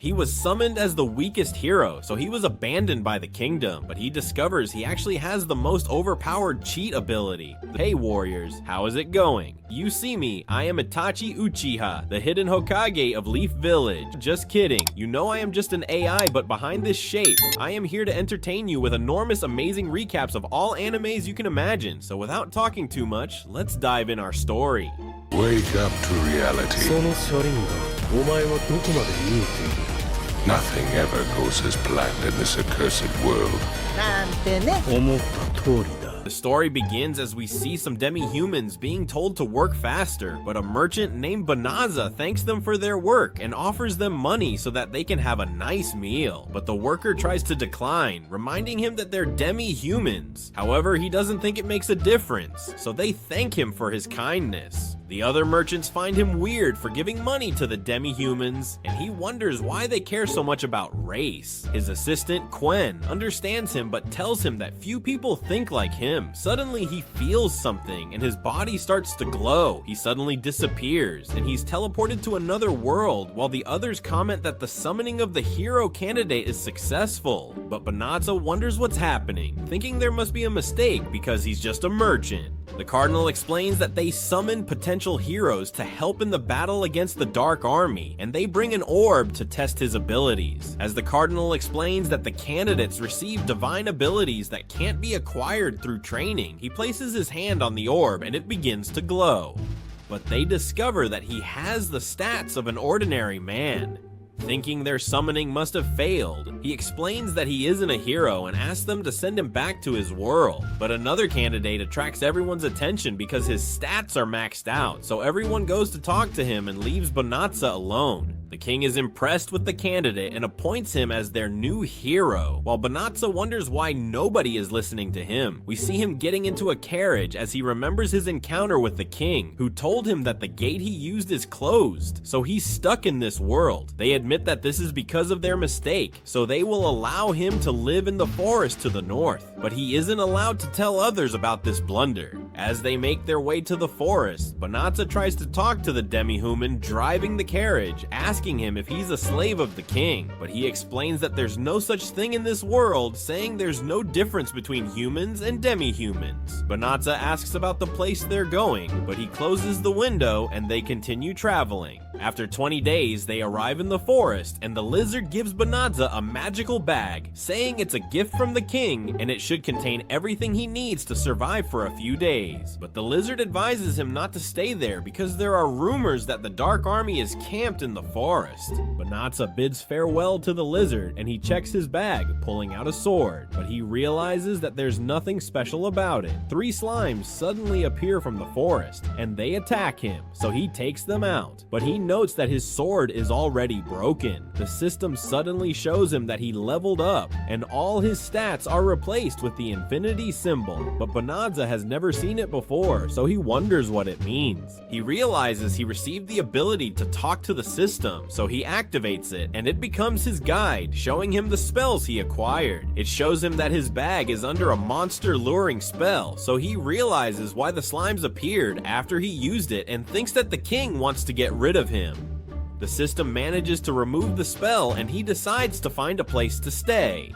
He was summoned as the weakest hero, so he was abandoned by the kingdom, but he discovers he actually has the most overpowered cheat ability. Hey warriors, how is it going? You see me, I am Itachi Uchiha, the hidden Hokage of Leaf Village. Just kidding, you know I am just an AI, but behind this shape, I am here to entertain you with enormous amazing recaps of all animes you can imagine, so without talking too much, let's dive in our story. Wake up to reality. Nothing ever goes as planned in this accursed world. The story begins as we see some demi-humans being told to work faster, but a merchant named Banaza thanks them for their work and offers them money so that they can have a nice meal. But the worker tries to decline, reminding him that they're demi-humans. However, he doesn't think it makes a difference, so they thank him for his kindness. The other merchants find him weird for giving money to the demi-humans, and he wonders why they care so much about race. His assistant, Quen, understands him but tells him that few people think like him. Suddenly he feels something, and his body starts to glow. He suddenly disappears, and he's teleported to another world, while the others comment that the summoning of the hero candidate is successful. But Banaza wonders what's happening, thinking there must be a mistake because he's just a merchant. The Cardinal explains that they summon potential heroes to help in the battle against the Dark Army, and they bring an orb to test his abilities. As the Cardinal explains that the candidates receive divine abilities that can't be acquired through training, he places his hand on the orb and it begins to glow. But they discover that he has the stats of an ordinary man. Thinking their summoning must have failed, he explains that he isn't a hero and asks them to send him back to his world. But another candidate attracts everyone's attention because his stats are maxed out, so everyone goes to talk to him and leaves Banaza alone. The king is impressed with the candidate and appoints him as their new hero, while Banaza wonders why nobody is listening to him. We see him getting into a carriage as he remembers his encounter with the king, who told him that the gate he used is closed, so he's stuck in this world. They admit that this is because of their mistake, so they will allow him to live in the forest to the north, but he isn't allowed to tell others about this blunder. As they make their way to the forest, Banaza tries to talk to the demi-human driving the carriage, asking him if he's a slave of the king, but he explains that there's no such thing in this world, saying there's no difference between humans and demi-humans. Banaza asks about the place they're going, but he closes the window and they continue traveling. After 20 days, they arrive in the forest, and the lizard gives Banaza a magical bag, saying it's a gift from the king and it should contain everything he needs to survive for a few days. But the lizard advises him not to stay there because there are rumors that the Dark Army is camped in the forest. Banaza bids farewell to the lizard and he checks his bag, pulling out a sword, but he realizes that there's nothing special about it. 3 slimes suddenly appear from the forest and they attack him, so he takes them out, but he notes that his sword is already broken. The system suddenly shows him that he leveled up and all his stats are replaced with the infinity symbol, but Banaza has never seen it before, so he wonders what it means. He realizes he received the ability to talk to the system, so he activates it and it becomes his guide, showing him the spells he acquired. It shows him that his bag is under a monster luring spell, so he realizes why the slimes appeared after he used it and thinks that the king wants to get rid of him. The system manages to remove the spell and he decides to find a place to stay.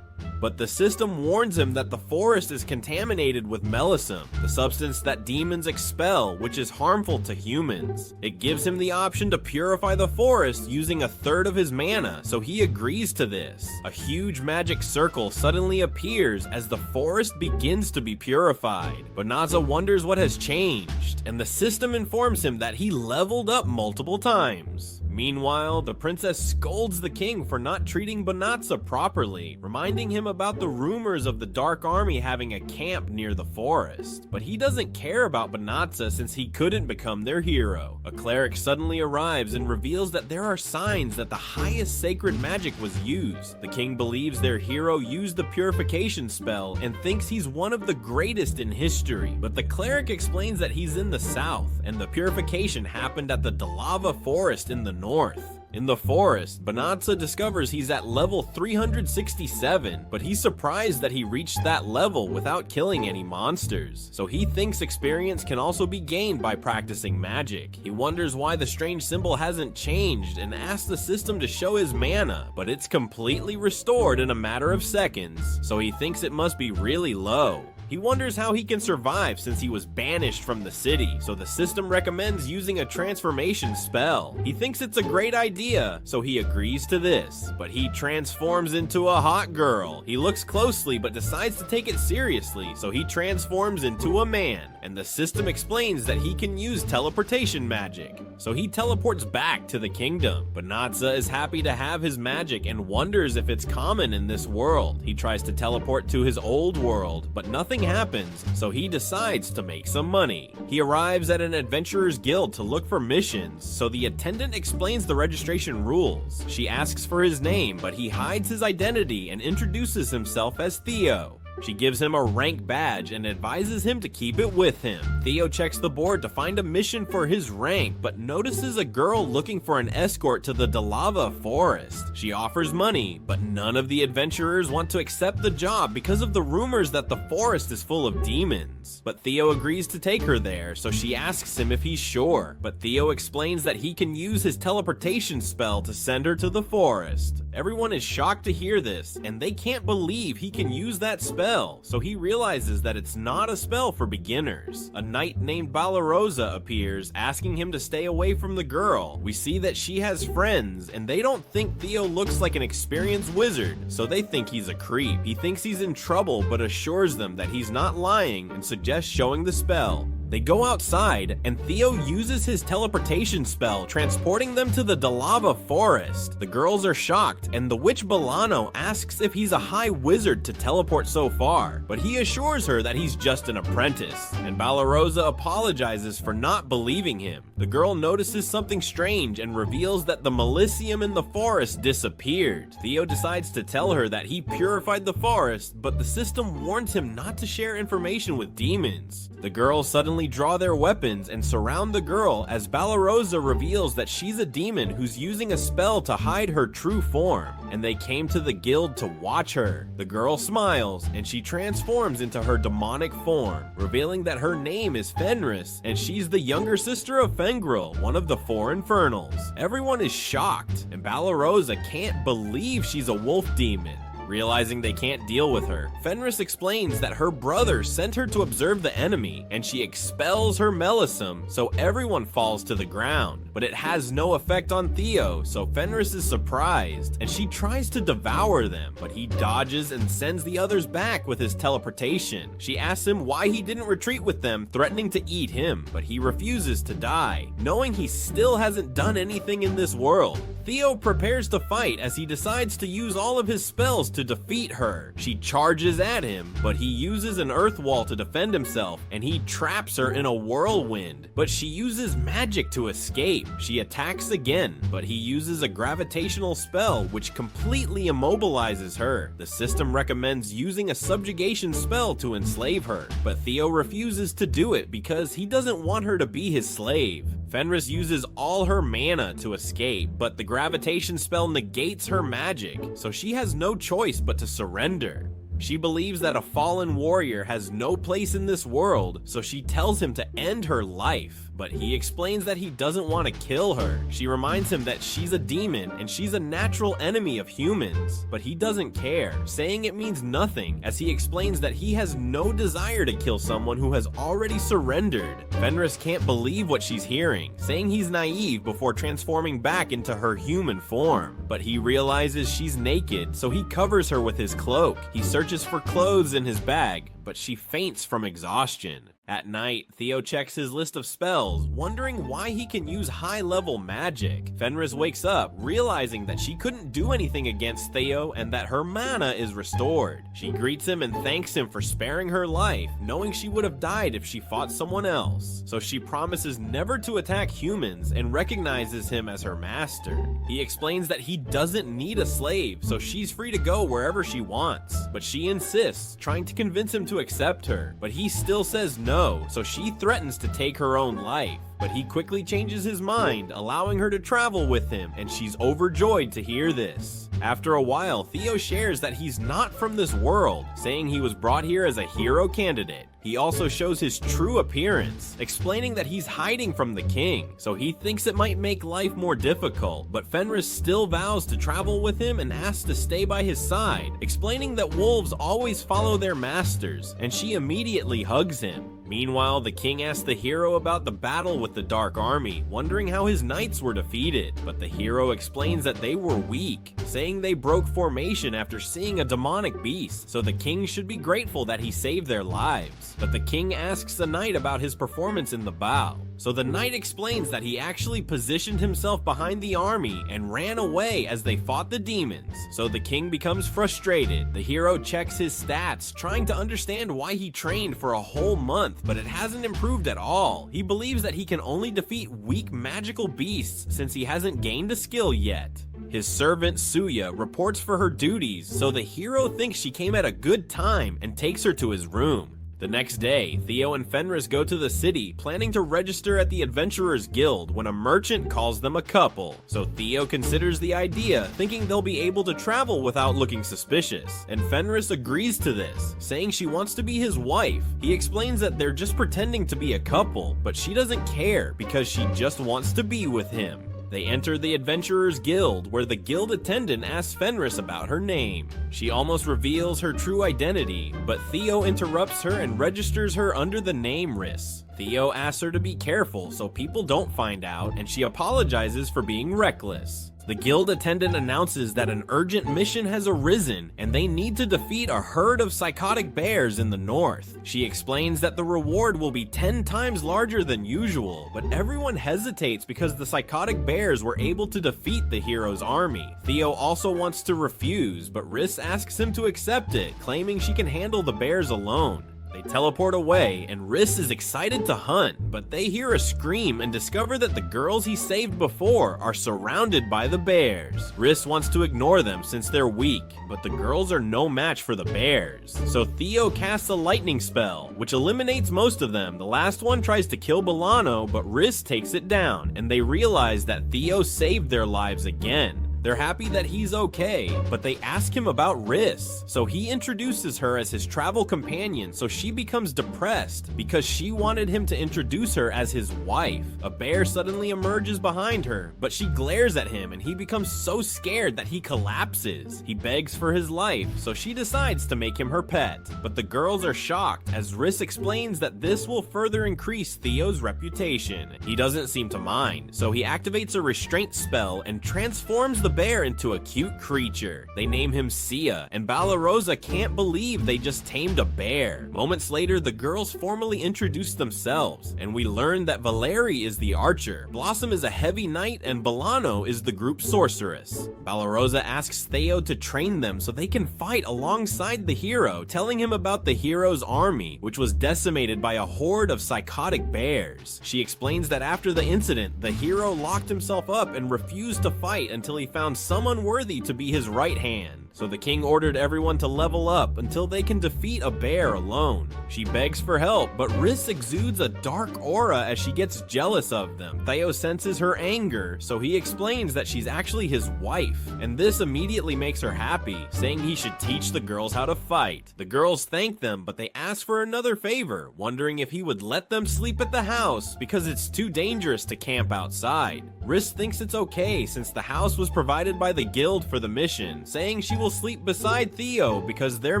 But the system warns him that the forest is contaminated with melisum, the substance that demons expel, which is harmful to humans. It gives him the option to purify the forest using 1/3 of his mana, so he agrees to this. A huge magic circle suddenly appears as the forest begins to be purified. Banaza wonders what has changed, and the system informs him that he leveled up multiple times. Meanwhile, the princess scolds the king for not treating Banaza properly, reminding him about the rumors of the Dark Army having a camp near the forest. But he doesn't care about Banaza since he couldn't become their hero. A cleric suddenly arrives and reveals that there are signs that the highest sacred magic was used. The king believes their hero used the purification spell and thinks he's one of the greatest in history. But the cleric explains that he's in the south, and the purification happened at the Dalava forest in the north. In the forest, Banatsa discovers he's at level 367, but he's surprised that he reached that level without killing any monsters. So he thinks experience can also be gained by practicing magic. He wonders why the strange symbol hasn't changed and asks the system to show his mana, but it's completely restored in a matter of seconds, so he thinks it must be really low. He wonders how he can survive since he was banished from the city, so the system recommends using a transformation spell. He thinks it's a great idea, so he agrees to this, but he transforms into a hot girl. He looks closely but decides to take it seriously, so he transforms into a man, and the system explains that he can use teleportation magic. So he teleports back to the kingdom. Banatsa is happy to have his magic and wonders if it's common in this world. He tries to teleport to his old world, but nothing happens, so he decides to make some money. He arrives at an adventurer's guild to look for missions, so the attendant explains the registration rules. She asks for his name, but he hides his identity and introduces himself as Theo. She gives him a rank badge and advises him to keep it with him. Theo checks the board to find a mission for his rank, but notices a girl looking for an escort to the Dalava forest. She offers money, but none of the adventurers want to accept the job because of the rumors that the forest is full of demons. But Theo agrees to take her there, so she asks him if he's sure. But Theo explains that he can use his teleportation spell to send her to the forest. Everyone is shocked to hear this, and they can't believe he can use that spell, so he realizes that it's not a spell for beginners. A knight named Balarosa appears, asking him to stay away from the girl. We see that she has friends, and they don't think Theo looks like an experienced wizard, so they think he's a creep. He thinks he's in trouble, but assures them that he's not lying and suggests showing the spell. They go outside, and Theo uses his teleportation spell, transporting them to the Dalava forest. The girls are shocked, and the witch Balano asks if he's a high wizard to teleport so far, but he assures her that he's just an apprentice, and Balarosa apologizes for not believing him. The girl notices something strange and reveals that the Melicium in the forest disappeared. Theo decides to tell her that he purified the forest, but the system warns him not to share information with demons. The girls suddenly draw their weapons and surround the girl as Balarosa reveals that she's a demon who's using a spell to hide her true form, and they came to the guild to watch her. The girl smiles, and she transforms into her demonic form, revealing that her name is Fenris, and she's the younger sister of Fengril, one of the four infernals. Everyone is shocked, and Balarosa can't believe she's a wolf demon. Realizing they can't deal with her, Fenris explains that her brother sent her to observe the enemy, and she expels her Melicium, so everyone falls to the ground. But it has no effect on Theo, so Fenris is surprised, and she tries to devour them, but he dodges and sends the others back with his teleportation. She asks him why he didn't retreat with them, threatening to eat him, but he refuses to die, knowing he still hasn't done anything in this world. Theo prepares to fight as he decides to use all of his spells to defeat her. She charges at him, but he uses an earth wall to defend himself, and he traps her in a whirlwind. But she uses magic to escape. She attacks again, but he uses a gravitational spell which completely immobilizes her. The system recommends using a subjugation spell to enslave her, but Theo refuses to do it because he doesn't want her to be his slave. Fenris uses all her mana to escape, but the gravitation spell negates her magic, so she has no choice but to surrender. She believes that a fallen warrior has no place in this world, so she tells him to end her life. But he explains that he doesn't want to kill her. She reminds him that she's a demon and she's a natural enemy of humans, but he doesn't care, saying it means nothing, as he explains that he has no desire to kill someone who has already surrendered. Fenris can't believe what she's hearing, saying he's naive before transforming back into her human form. But he realizes she's naked, so he covers her with his cloak. He searches for clothes in his bag, but she faints from exhaustion. At night, Theo checks his list of spells, wondering why he can use high-level magic. Fenris wakes up, realizing that she couldn't do anything against Theo and that her mana is restored. She greets him and thanks him for sparing her life, knowing she would have died if she fought someone else. So she promises never to attack humans and recognizes him as her master. He explains that he doesn't need a slave, so she's free to go wherever she wants. But she insists, trying to convince him to accept her, but he still says no. no, so she threatens to take her own life. But he quickly changes his mind, allowing her to travel with him, and she's overjoyed to hear this. After a while, Theo shares that he's not from this world, saying he was brought here as a hero candidate. He also shows his true appearance, explaining that he's hiding from the king, so he thinks it might make life more difficult, but Fenris still vows to travel with him and asks to stay by his side, explaining that wolves always follow their masters, and she immediately hugs him. Meanwhile, the king asks the hero about the battle with the Dark Army, wondering how his knights were defeated, but the hero explains that they were weak, saying they broke formation after seeing a demonic beast, so the king should be grateful that he saved their lives. But the king asks the knight about his performance in the bout. So the knight explains that he actually positioned himself behind the army and ran away as they fought the demons. So the king becomes frustrated. The hero checks his stats, trying to understand why he trained for a whole month, but it hasn't improved at all. He believes that he can only defeat weak magical beasts since he hasn't gained a skill yet. His servant Suya reports for her duties, so the hero thinks she came at a good time and takes her to his room. The next day, Theo and Fenris go to the city, planning to register at the Adventurers Guild when a merchant calls them a couple. So Theo considers the idea, thinking they'll be able to travel without looking suspicious. And Fenris agrees to this, saying she wants to be his wife. He explains that they're just pretending to be a couple, but she doesn't care because she just wants to be with him. They enter the Adventurers Guild, where the guild attendant asks Fenris about her name. She almost reveals her true identity, but Theo interrupts her and registers her under the name Riss. Theo asks her to be careful so people don't find out, and she apologizes for being reckless. The guild attendant announces that an urgent mission has arisen and they need to defeat a herd of psychotic bears in the north. She explains that the reward will be 10 times larger than usual, but everyone hesitates because the psychotic bears were able to defeat the hero's army. Theo also wants to refuse, but Riss asks him to accept it, claiming she can handle the bears alone. They teleport away, and Riss is excited to hunt, but they hear a scream and discover that the girls he saved before are surrounded by the bears. Riss wants to ignore them since they're weak, but the girls are no match for the bears. So Theo casts a lightning spell, which eliminates most of them. The last one tries to kill Bolano, but Riss takes it down, and they realize that Theo saved their lives again. They're happy that he's okay, but they ask him about Riss. So he introduces her as his travel companion, so she becomes depressed because she wanted him to introduce her as his wife. A bear suddenly emerges behind her, but she glares at him and he becomes so scared that he collapses. He begs for his life, so she decides to make him her pet. But the girls are shocked as Riss explains that this will further increase Theo's reputation. He doesn't seem to mind, so he activates a restraint spell and transforms the bear into a cute creature. They name him Sia, and Balarosa can't believe they just tamed a bear. Moments later, the girls formally introduce themselves, and we learn that Valeri is the archer, Blossom is a heavy knight, and Bolano is the group sorceress. Balarosa asks Theo to train them so they can fight alongside the hero, telling him about the hero's army, which was decimated by a horde of psychotic bears. She explains that after the incident, the hero locked himself up and refused to fight until he found someone worthy to be his right hand. So the king ordered everyone to level up until they can defeat a bear alone. She begs for help, but Riss exudes a dark aura as she gets jealous of them. Theo senses her anger, so he explains that she's actually his wife, and this immediately makes her happy, saying he should teach the girls how to fight. The girls thank them, but they ask for another favor, wondering if he would let them sleep at the house because it's too dangerous to camp outside. Riss thinks it's okay since the house was provided by the guild for the mission, saying she will sleep beside Theo because they're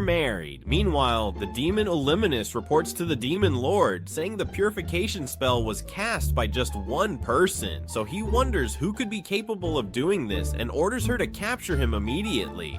married. Meanwhile, the demon Illuminus reports to the demon lord, saying the purification spell was cast by just one person, so he wonders who could be capable of doing this and orders her to capture him immediately.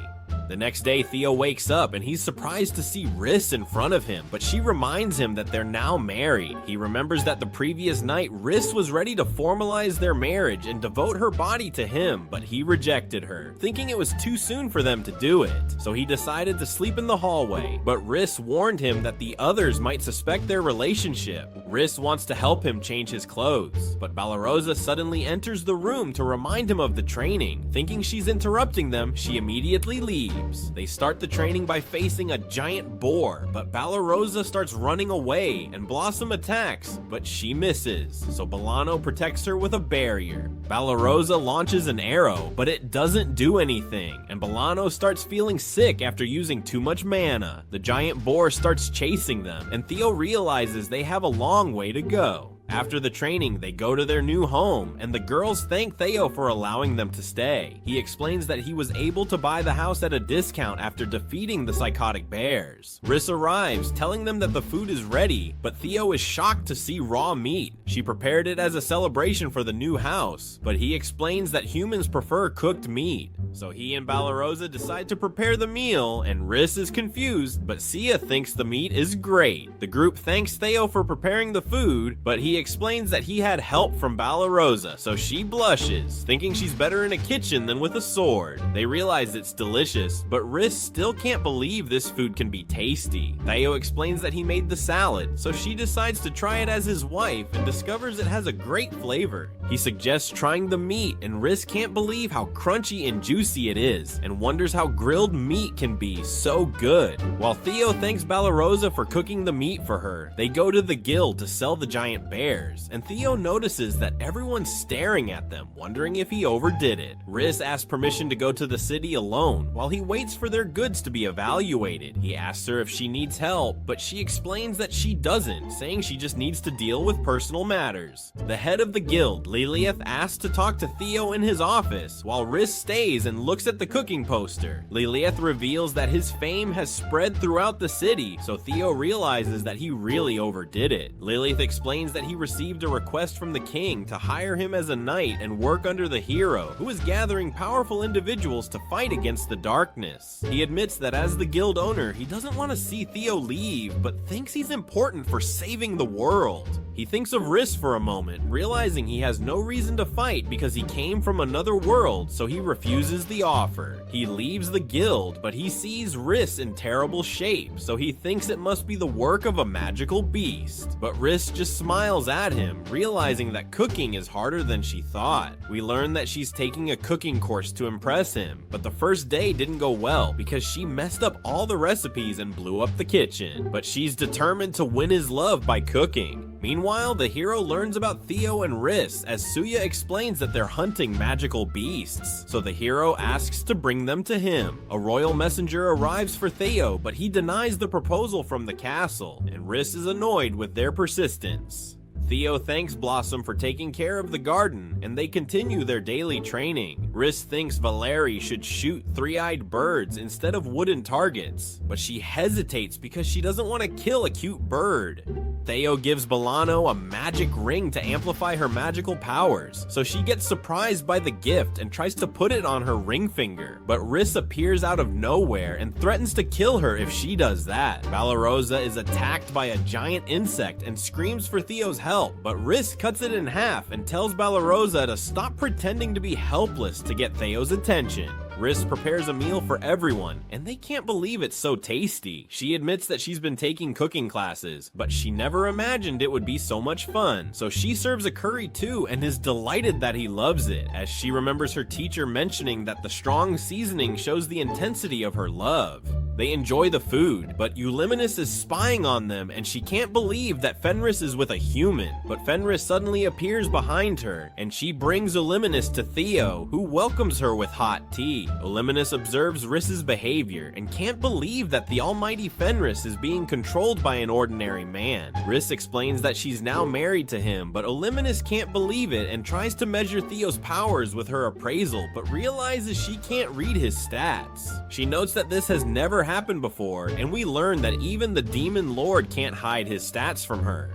The next day, Theo wakes up and he's surprised to see Riss in front of him, but she reminds him that they're now married. He remembers that the previous night, Riss was ready to formalize their marriage and devote her body to him, but he rejected her, thinking it was too soon for them to do it. So he decided to sleep in the hallway, but Riss warned him that the others might suspect their relationship. Riss wants to help him change his clothes, but Balarosa suddenly enters the room to remind him of the training. Thinking she's interrupting them, she immediately leaves. leaves. They start the training by facing a giant boar, but Balarosa starts running away and Blossom attacks, but she misses, so Bolano protects her with a barrier. Balarosa launches an arrow, but it doesn't do anything, and Bolano starts feeling sick after using too much mana. The giant boar starts chasing them, and Theo realizes they have a long way to go. After the training, they go to their new home, and the girls thank Theo for allowing them to stay. He explains that he was able to buy the house at a discount after defeating the psychotic bears. Riss arrives, telling them that the food is ready, but Theo is shocked to see raw meat. She prepared it as a celebration for the new house, but he explains that humans prefer cooked meat. So he and Balarosa decide to prepare the meal, and Riss is confused, but Sia thinks the meat is great. The group thanks Theo for preparing the food, but he explains that he had help from Balarosa, so she blushes, thinking she's better in a kitchen than with a sword. They realize it's delicious, but Riss still can't believe this food can be tasty. Theo explains that he made the salad, so she decides to try it as his wife and discovers it has a great flavor. He suggests trying the meat, and Riss can't believe how crunchy and juicy it is, and wonders how grilled meat can be so good. While Theo thanks Balarosa for cooking the meat for her, they go to the guild to sell the giant bears, and Theo notices that everyone's staring at them, wondering if he overdid it. Riss asks permission to go to the city alone, while he waits for their goods to be evaluated. He asks her if she needs help, but she explains that she doesn't, saying she just needs to deal with personal matters. The head of the guild, Lilith, asks to talk to Theo in his office, while Riss stays and looks at the cooking poster. Lilith reveals that his fame has spread throughout the city, so Theo realizes that he really overdid it. Lilith explains that he received a request from the king to hire him as a knight and work under the hero, who is gathering powerful individuals to fight against the darkness. He admits that as the guild owner, he doesn't want to see Theo leave, but thinks he's important for saving the world. He thinks of Riss for a moment, realizing he has no reason to fight because he came from another world, so he refuses the offer. He leaves the guild, but he sees Riss in terrible shape, so he thinks it must be the work of a magical beast. But Riss just smiles at him, realizing that cooking is harder than she thought. We learn that she's taking a cooking course to impress him, but the first day didn't go well because she messed up all the recipes and blew up the kitchen. But she's determined to win his love by cooking. Meanwhile, the hero learns about Theo and Riss as Suya explains that they're hunting magical beasts, so the hero asks to bring them to him. A royal messenger arrives for Theo, but he denies the proposal from the castle, and Riss is annoyed with their persistence. Theo thanks Blossom for taking care of the garden, and they continue their daily training. Riss thinks Valeri should shoot three-eyed birds instead of wooden targets, but she hesitates because she doesn't want to kill a cute bird. Theo gives Bolano a magic ring to amplify her magical powers, so she gets surprised by the gift and tries to put it on her ring finger, but Riss appears out of nowhere and threatens to kill her if she does that. Balarosa is attacked by a giant insect and screams for Theo's help, but Riss cuts it in half and tells Balarosa to stop pretending to be helpless to get Theo's attention. Riss prepares a meal for everyone, and they can't believe it's so tasty. She admits that she's been taking cooking classes, but she never imagined it would be so much fun. So she serves a curry too and is delighted that he loves it, as she remembers her teacher mentioning that the strong seasoning shows the intensity of her love. They enjoy the food, but Euliminus is spying on them and she can't believe that Fenris is with a human. But Fenris suddenly appears behind her, and she brings Euliminus to Theo, who welcomes her with hot tea. Euliminus observes Riss's behavior and can't believe that the almighty Fenris is being controlled by an ordinary man. Riss explains that she's now married to him, but Euliminus can't believe it and tries to measure Theo's powers with her appraisal, but realizes she can't read his stats. She notes that this has never happened before, and we learn that even the demon lord can't hide his stats from her.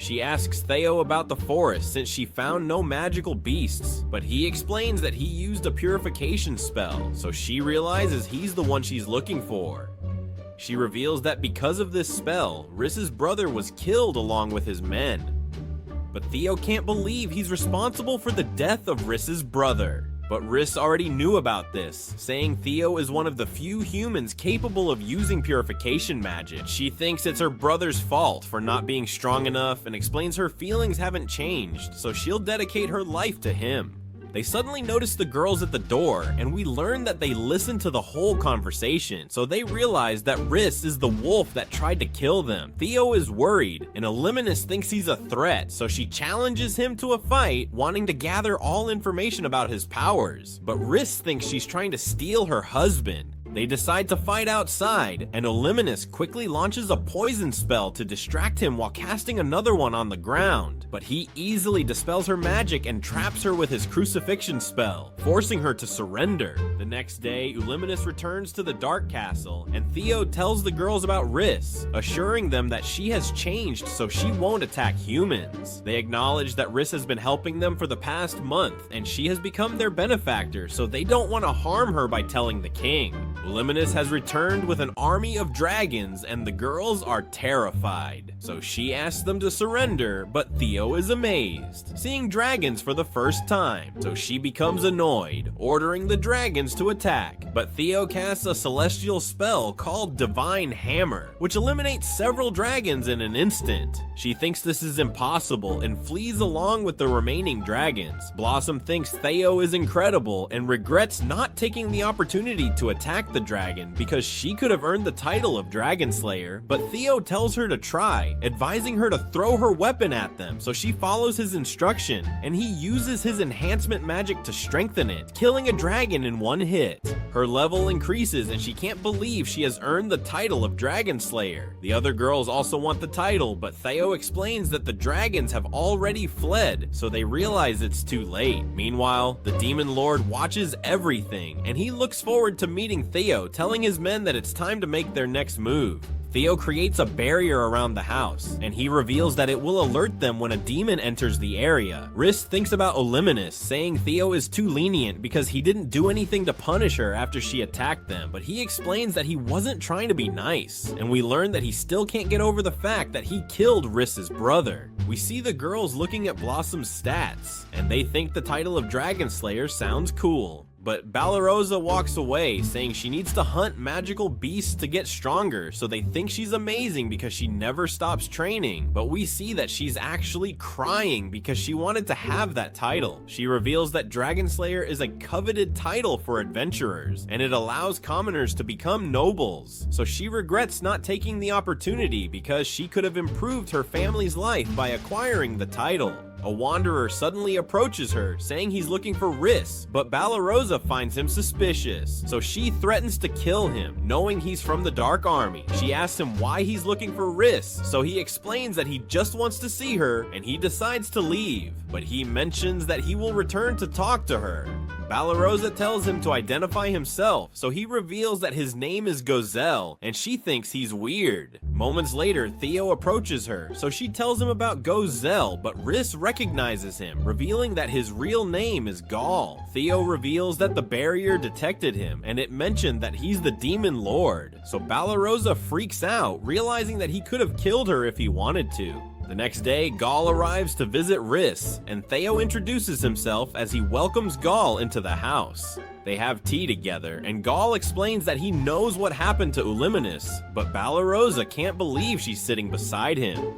She asks Theo about the forest since she found no magical beasts, but he explains that he used a purification spell, so she realizes he's the one she's looking for. She reveals that because of this spell, Riss's brother was killed along with his men. But Theo can't believe he's responsible for the death of Riss's brother. But Riss already knew about this, saying Theo is one of the few humans capable of using purification magic. She thinks it's her brother's fault for not being strong enough and explains her feelings haven't changed, so she'll dedicate her life to him. They suddenly notice the girls at the door, and we learn that they listen to the whole conversation, so they realize that Riss is the wolf that tried to kill them. Theo is worried, and Illuminus thinks he's a threat, so she challenges him to a fight, wanting to gather all information about his powers. But Riss thinks she's trying to steal her husband. They decide to fight outside, and Illuminus quickly launches a poison spell to distract him while casting another one on the ground. But he easily dispels her magic and traps her with his crucifixion spell, forcing her to surrender. The next day, Illuminus returns to the Dark Castle, and Theo tells the girls about Riss, assuring them that she has changed so she won't attack humans. They acknowledge that Riss has been helping them for the past month, and she has become their benefactor, so they don't want to harm her by telling the king. Illuminus has returned with an army of dragons, and the girls are terrified. So she asks them to surrender, but Theo is amazed, seeing dragons for the first time. So she becomes annoyed, ordering the dragons to attack. But Theo casts a celestial spell called Divine Hammer, which eliminates several dragons in an instant. She thinks this is impossible and flees along with the remaining dragons. Blossom thinks Theo is incredible and regrets not taking the opportunity to attack the dragon because she could have earned the title of Dragon Slayer, but Theo tells her to try, advising her to throw her weapon at them, so she follows his instruction, and he uses his enhancement magic to strengthen it, killing a dragon in one hit. Her level increases and she can't believe she has earned the title of Dragon Slayer. The other girls also want the title, but Theo explains that the dragons have already fled, so they realize it's too late. Meanwhile, the Demon Lord watches everything, and he looks forward to meeting Theo, telling his men that it's time to make their next move. Theo creates a barrier around the house, and he reveals that it will alert them when a demon enters the area. Riss thinks about Illuminus, saying Theo is too lenient because he didn't do anything to punish her after she attacked them, but he explains that he wasn't trying to be nice, and we learn that he still can't get over the fact that he killed Riss's brother. We see the girls looking at Blossom's stats, and they think the title of Dragon Slayer sounds cool. But Balarosa walks away, saying she needs to hunt magical beasts to get stronger, so they think she's amazing because she never stops training. But we see that she's actually crying because she wanted to have that title. She reveals that Dragon Slayer is a coveted title for adventurers, and it allows commoners to become nobles. So she regrets not taking the opportunity because she could have improved her family's life by acquiring the title. A wanderer suddenly approaches her, saying he's looking for Riss, but Balarosa finds him suspicious, so she threatens to kill him, knowing he's from the Dark Army. She asks him why he's looking for Riss, so he explains that he just wants to see her, and he decides to leave, but he mentions that he will return to talk to her. Balarosa tells him to identify himself, so he reveals that his name is Gozelle, and she thinks he's weird. Moments later, Theo approaches her, so she tells him about Gozelle, but Riss recognizes him, revealing that his real name is Gaul. Theo reveals that the barrier detected him, and it mentioned that he's the Demon Lord, so Balarosa freaks out, realizing that he could have killed her if he wanted to. The next day, Gaul arrives to visit Riss, and Theo introduces himself as he welcomes Gaul into the house. They have tea together, and Gaul explains that he knows what happened to Illuminus, but Balarosa can't believe she's sitting beside him.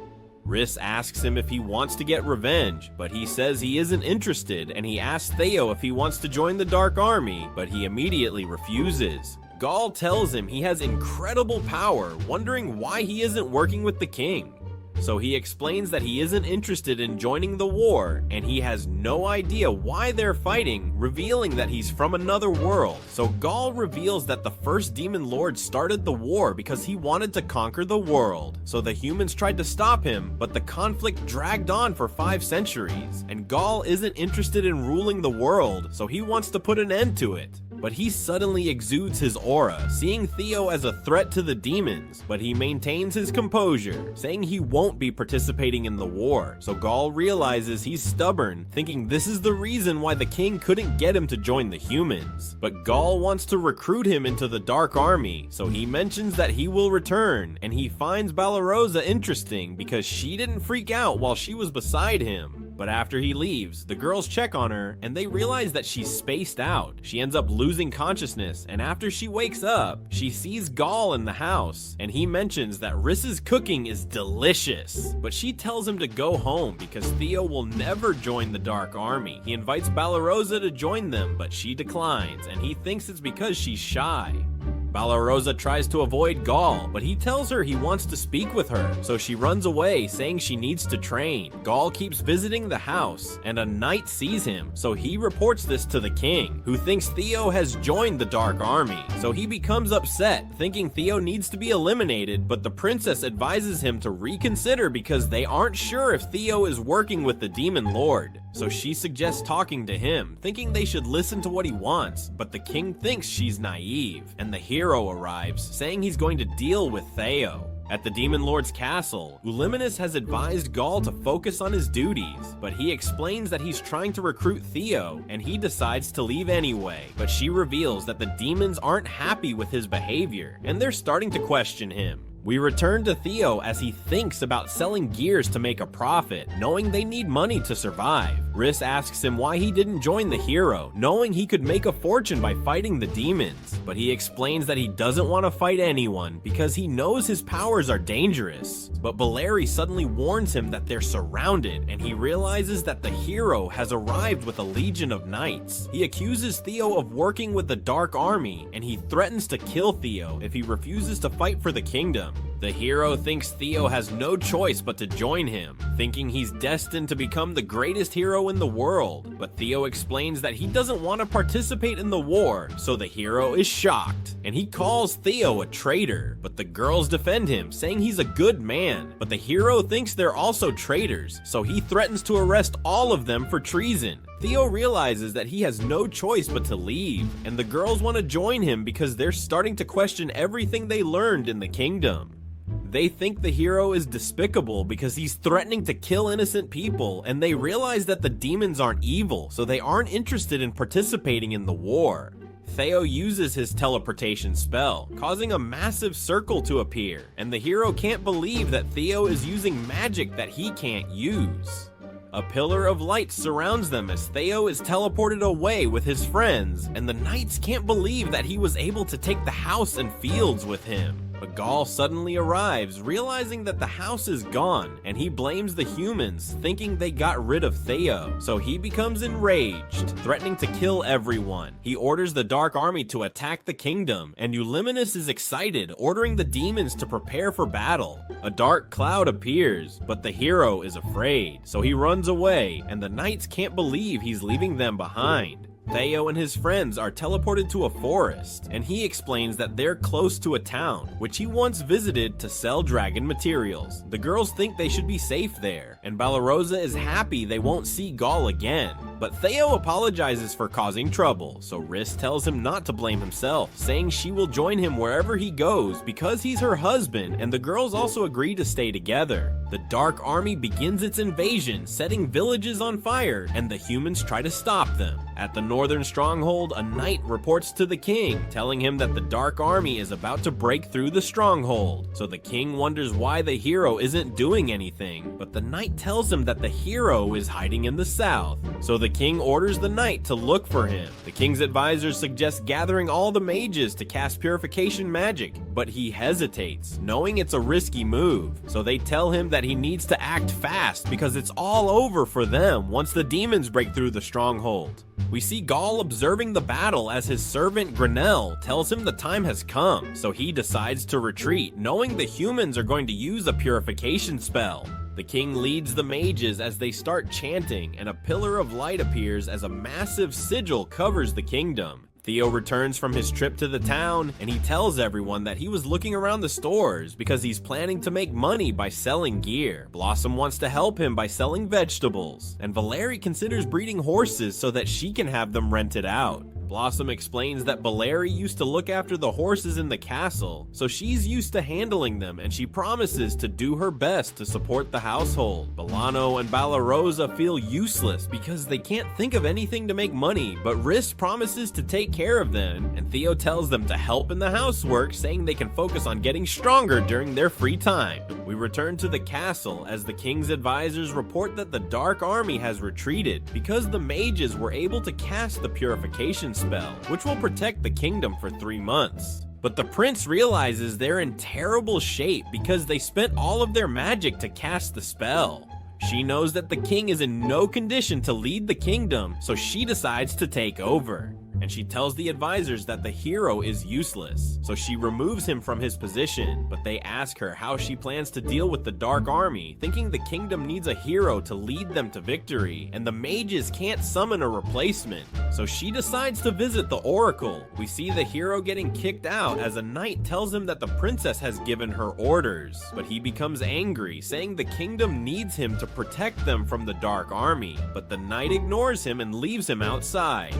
Riss asks him if he wants to get revenge, but he says he isn't interested, and he asks Theo if he wants to join the Dark Army, but he immediately refuses. Gaul tells him he has incredible power, wondering why he isn't working with the king. So he explains that he isn't interested in joining the war, and he has no idea why they're fighting, revealing that he's from another world. So Gaul reveals that the first Demon Lord started the war because he wanted to conquer the world. So the humans tried to stop him, but the conflict dragged on for 5 centuries, and Gaul isn't interested in ruling the world, so he wants to put an end to it. But he suddenly exudes his aura, seeing Theo as a threat to the demons, but he maintains his composure, saying he won't be participating in the war. So Gaul realizes he's stubborn, thinking this is the reason why the king couldn't get him to join the humans. But Gaul wants to recruit him into the Dark Army, so he mentions that he will return, and he finds Balarosa interesting because she didn't freak out while she was beside him. But after he leaves, the girls check on her and they realize that she's spaced out. She ends up losing consciousness, and after she wakes up, she sees Gaul in the house, and he mentions that Riss's cooking is delicious. But she tells him to go home because Theo will never join the Dark Army. He invites Balarosa to join them, but she declines, and he thinks it's because she's shy. Balarosa tries to avoid Gaul, but he tells her he wants to speak with her, so she runs away, saying she needs to train. Gaul keeps visiting the house, and a knight sees him, so he reports this to the king, who thinks Theo has joined the Dark Army. So he becomes upset, thinking Theo needs to be eliminated, but the princess advises him to reconsider because they aren't sure if Theo is working with the Demon Lord. So she suggests talking to him, thinking they should listen to what he wants, but the king thinks she's naive, and the hero arrives, saying he's going to deal with Theo. At the Demon Lord's castle, Uliminis has advised Gaul to focus on his duties, but he explains that he's trying to recruit Theo, and he decides to leave anyway. But she reveals that the demons aren't happy with his behavior, and they're starting to question him. We return to Theo as he thinks about selling gears to make a profit, knowing they need money to survive. Riss asks him why he didn't join the hero, knowing he could make a fortune by fighting the demons. But he explains that he doesn't want to fight anyone because he knows his powers are dangerous. But Valeri suddenly warns him that they're surrounded, and he realizes that the hero has arrived with a legion of knights. He accuses Theo of working with the Dark Army, and he threatens to kill Theo if he refuses to fight for the kingdom. The hero thinks Theo has no choice but to join him, thinking he's destined to become the greatest hero in the world. But Theo explains that he doesn't want to participate in the war, so the hero is shocked, and he calls Theo a traitor. But the girls defend him, saying he's a good man. But the hero thinks they're also traitors, so he threatens to arrest all of them for treason. Theo realizes that he has no choice but to leave, and the girls want to join him because they're starting to question everything they learned in the kingdom. They think the hero is despicable because he's threatening to kill innocent people, and they realize that the demons aren't evil, so they aren't interested in participating in the war. Theo uses his teleportation spell, causing a massive circle to appear, and the hero can't believe that Theo is using magic that he can't use. A pillar of light surrounds them as Theo is teleported away with his friends, and the knights can't believe that he was able to take the house and fields with him. But Gaul suddenly arrives, realizing that the house is gone, and he blames the humans, thinking they got rid of Theo. So he becomes enraged, threatening to kill everyone. He orders the Dark Army to attack the kingdom, and Uliminis is excited, ordering the demons to prepare for battle. A dark cloud appears, but the hero is afraid, so he runs away, and the knights can't believe he's leaving them behind. Theo and his friends are teleported to a forest, and he explains that they're close to a town, which he once visited to sell dragon materials. The girls think they should be safe there, and Balarosa is happy they won't see Gaul again. But Theo apologizes for causing trouble, so Riss tells him not to blame himself, saying she will join him wherever he goes because he's her husband, and the girls also agree to stay together. The Dark Army begins its invasion, setting villages on fire, and the humans try to stop them. At the northern stronghold, a knight reports to the king, telling him that the Dark Army is about to break through the stronghold. So the king wonders why the hero isn't doing anything, but the knight tells him that the hero is hiding in the south. So the king orders the knight to look for him. The king's advisors suggest gathering all the mages to cast purification magic, but he hesitates, knowing it's a risky move. So they tell him that he needs to act fast because it's all over for them once the demons break through the stronghold. We see Gaul observing the battle as his servant Grenell tells him the time has come, so he decides to retreat, knowing the humans are going to use a purification spell. The king leads the mages as they start chanting, and a pillar of light appears as a massive sigil covers the kingdom. Theo returns from his trip to the town, and he tells everyone that he was looking around the stores because he's planning to make money by selling gear. Blossom wants to help him by selling vegetables, and Valeri considers breeding horses so that she can have them rented out. Blossom explains that Valeri used to look after the horses in the castle, so she's used to handling them and she promises to do her best to support the household. Bolano and Balarosa feel useless because they can't think of anything to make money, but Riss promises to take care of them, and Theo tells them to help in the housework, saying they can focus on getting stronger during their free time. We return to the castle as the king's advisors report that the Dark Army has retreated because the mages were able to cast the purification spell, which will protect the kingdom for 3 months. But the prince realizes they're in terrible shape because they spent all of their magic to cast the spell. She knows that the king is in no condition to lead the kingdom, so she decides to take over. And she tells the advisors that the hero is useless, so she removes him from his position, but they ask her how she plans to deal with the Dark Army, thinking the kingdom needs a hero to lead them to victory, and the mages can't summon a replacement, so she decides to visit the Oracle. We see the hero getting kicked out as a knight tells him that the princess has given her orders, but he becomes angry, saying the kingdom needs him to protect them from the Dark Army, but the knight ignores him and leaves him outside.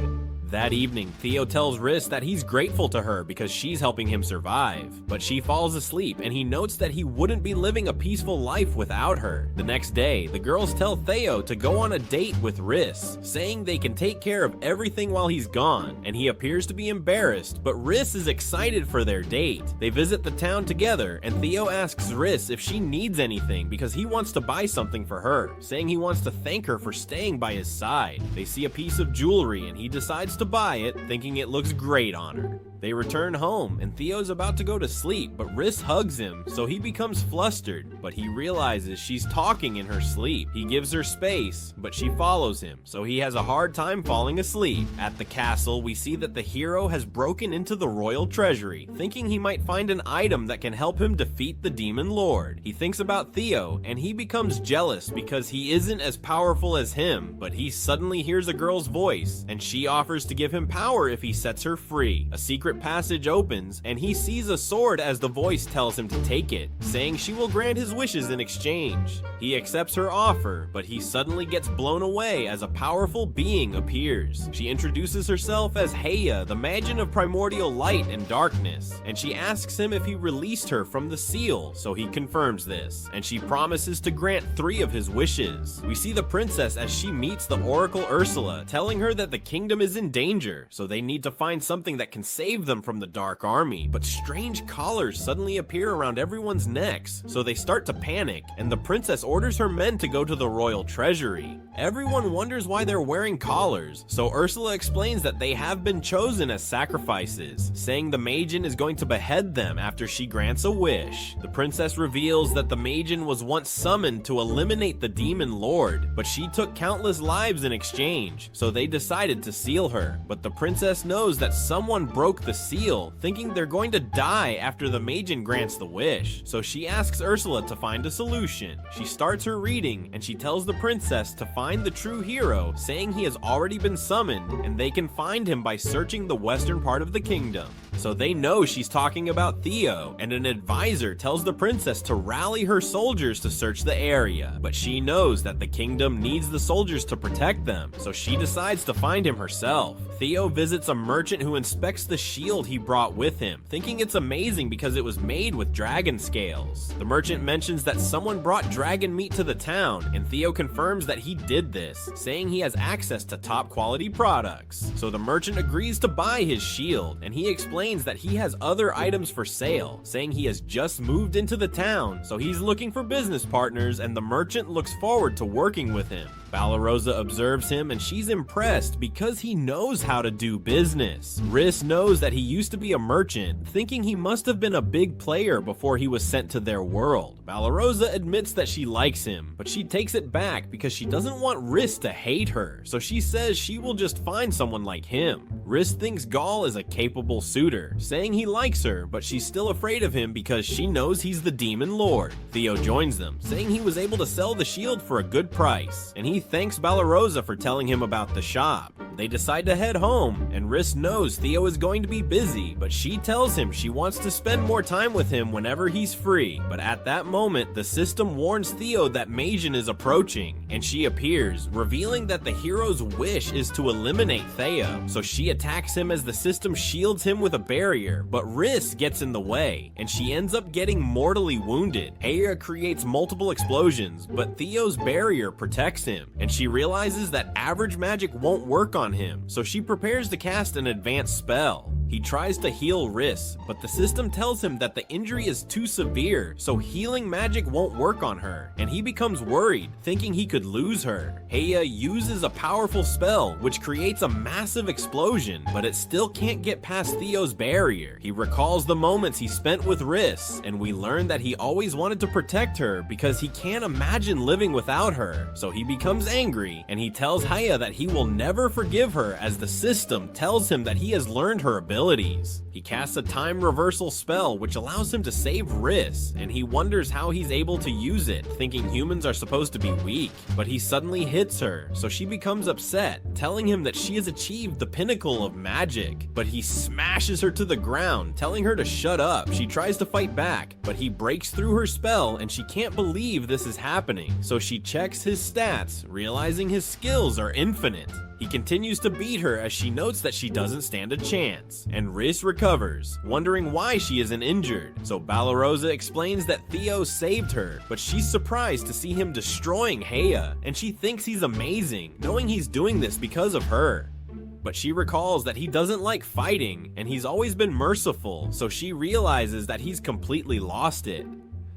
That evening, Theo tells Riss that he's grateful to her because she's helping him survive, but she falls asleep and he notes that he wouldn't be living a peaceful life without her. The next day, the girls tell Theo to go on a date with Riss, saying they can take care of everything while he's gone, and he appears to be embarrassed, but Riss is excited for their date. They visit the town together, and Theo asks Riss if she needs anything because he wants to buy something for her, saying he wants to thank her for staying by his side. They see a piece of jewelry and he decides to buy it, thinking it looks great on her. They return home, and Theo's about to go to sleep, but Riss hugs him, so he becomes flustered, but he realizes she's talking in her sleep. He gives her space, but she follows him, so he has a hard time falling asleep. At the castle, we see that the hero has broken into the royal treasury, thinking he might find an item that can help him defeat the demon lord. He thinks about Theo, and he becomes jealous because he isn't as powerful as him, but he suddenly hears a girl's voice, and she offers to give him power if he sets her free. A secret passage opens, and he sees a sword as the voice tells him to take it, saying she will grant his wishes in exchange. He accepts her offer, but he suddenly gets blown away as a powerful being appears. She introduces herself as Heya, the Magian of primordial light and darkness, and she asks him if he released her from the seal, so he confirms this, and she promises to grant 3 of his wishes. We see the princess as she meets the Oracle Ursula, telling her that the kingdom is in danger, so they need to find something that can save them from the Dark Army, but strange collars suddenly appear around everyone's necks, so they start to panic, and the princess orders her men to go to the royal treasury. Everyone wonders why they're wearing collars, so Ursula explains that they have been chosen as sacrifices, saying the Magian is going to behead them after she grants a wish. The princess reveals that the Magian was once summoned to eliminate the demon lord, but she took countless lives in exchange, so they decided to seal her. But the princess knows that someone broke the seal, thinking they're going to die after the Magian grants the wish, so she asks Ursula to find a solution. She starts her reading, and she tells the princess to find the true hero, saying he has already been summoned, and they can find him by searching the western part of the kingdom. So they know she's talking about Theo, and an advisor tells the princess to rally her soldiers to search the area, but she knows that the kingdom needs the soldiers to protect them, so she decides to find him herself. Theo visits a merchant who inspects the shield he brought with him, thinking it's amazing because it was made with dragon scales. The merchant mentions that someone brought dragon meat to the town, and Theo confirms that he did this, saying he has access to top quality products. So the merchant agrees to buy his shield, and he explains that he has other items for sale, saying he has just moved into the town, so he's looking for business partners, and the merchant looks forward to working with him. Balarosa observes him, and she's impressed because he knows how to do business. Riss knows that he used to be a merchant, thinking he must have been a big player before he was sent to their world. Balarosa admits that she likes him, but she takes it back because she doesn't want Riss to hate her, so she says she will just find someone like him. Riss thinks Gaul is a capable suitor, tutor, saying he likes her, but she's still afraid of him because she knows he's the Demon Lord. Theo joins them, saying he was able to sell the shield for a good price, and he thanks Balarosa for telling him about the shop. They decide to head home, and Riss knows Theo is going to be busy, but she tells him she wants to spend more time with him whenever he's free. But at that moment, the system warns Theo that Mage is approaching, and she appears, revealing that the hero's wish is to eliminate Theo. So she attacks him as the system shields him with a barrier, but Riss gets in the way, and she ends up getting mortally wounded. Heya creates multiple explosions, but Theo's barrier protects him, and she realizes that average magic won't work on him, so she prepares to cast an advanced spell. He tries to heal Riss, but the system tells him that the injury is too severe, so healing magic won't work on her, and he becomes worried, thinking he could lose her. Heya uses a powerful spell, which creates a massive explosion, but it still can't get past Theo's barrier. He recalls the moments he spent with Riss, and we learn that he always wanted to protect her because he can't imagine living without her. So he becomes angry, and he tells Heya that he will never forgive her as the system tells him that he has learned her abilities. He casts a time reversal spell which allows him to save Riss, and he wonders how he's able to use it, thinking humans are supposed to be weak. But he suddenly hits her, so she becomes upset, telling him that she has achieved the pinnacle of magic. But he smashes her to the ground, telling her to shut up. She tries to fight back, but he breaks through her spell and she can't believe this is happening. So she checks his stats, realizing his skills are infinite. He continues to beat her as she notes that she doesn't stand a chance, and Riss recovers, wondering why she isn't injured. So Balarosa explains that Theo saved her, but she's surprised to see him destroying Heya, and she thinks he's amazing, knowing he's doing this because of her. But she recalls that he doesn't like fighting, and he's always been merciful, so she realizes that he's completely lost it.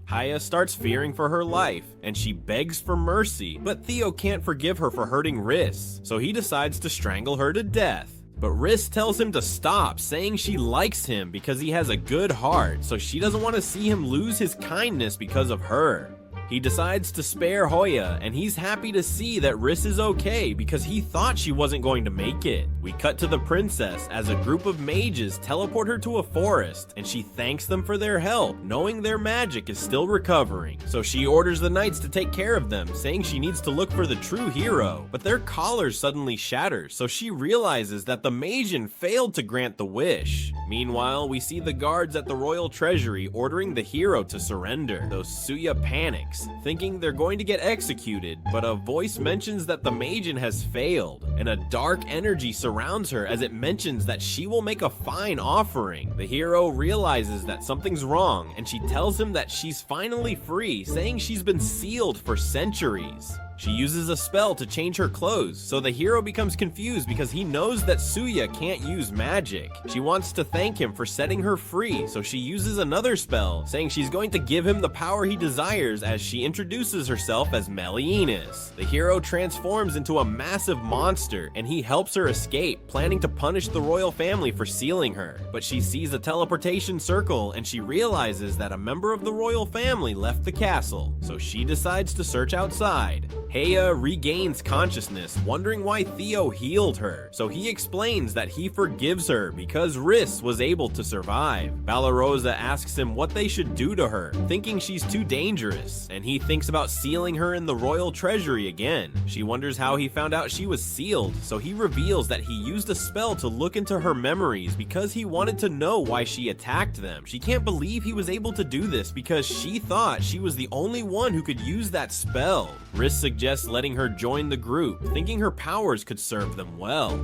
Heya starts fearing for her life, and she begs for mercy, but Theo can't forgive her for hurting Riss, so he decides to strangle her to death. But Riss tells him to stop, saying she likes him because he has a good heart, so she doesn't want to see him lose his kindness because of her. He decides to spare Hoya, and he's happy to see that Riss is okay because he thought she wasn't going to make it. We cut to the princess as a group of mages teleport her to a forest, and she thanks them for their help, knowing their magic is still recovering. So she orders the knights to take care of them, saying she needs to look for the true hero, but their collars suddenly shatter, so she realizes that the Magian failed to grant the wish. Meanwhile, we see the guards at the royal treasury ordering the hero to surrender, though Suya panics, thinking they're going to get executed, but a voice mentions that the Magian has failed, and a dark energy surrounds her as it mentions that she will make a fine offering. The hero realizes that something's wrong, and she tells him that she's finally free, saying she's been sealed for centuries. She uses a spell to change her clothes, so the hero becomes confused because he knows that Suya can't use magic. She wants to thank him for setting her free, so she uses another spell, saying she's going to give him the power he desires as she introduces herself as Melienus. The hero transforms into a massive monster, and he helps her escape, planning to punish the royal family for sealing her. But she sees a teleportation circle, and she realizes that a member of the royal family left the castle, so she decides to search outside. Heya regains consciousness, wondering why Theo healed her, so he explains that he forgives her because Riss was able to survive. Balarosa asks him what they should do to her, thinking she's too dangerous, and he thinks about sealing her in the royal treasury again. She wonders how he found out she was sealed, so he reveals that he used a spell to look into her memories because he wanted to know why she attacked them. She can't believe he was able to do this because she thought she was the only one who could use that spell. Riss suggests letting her join the group, thinking her powers could serve them well.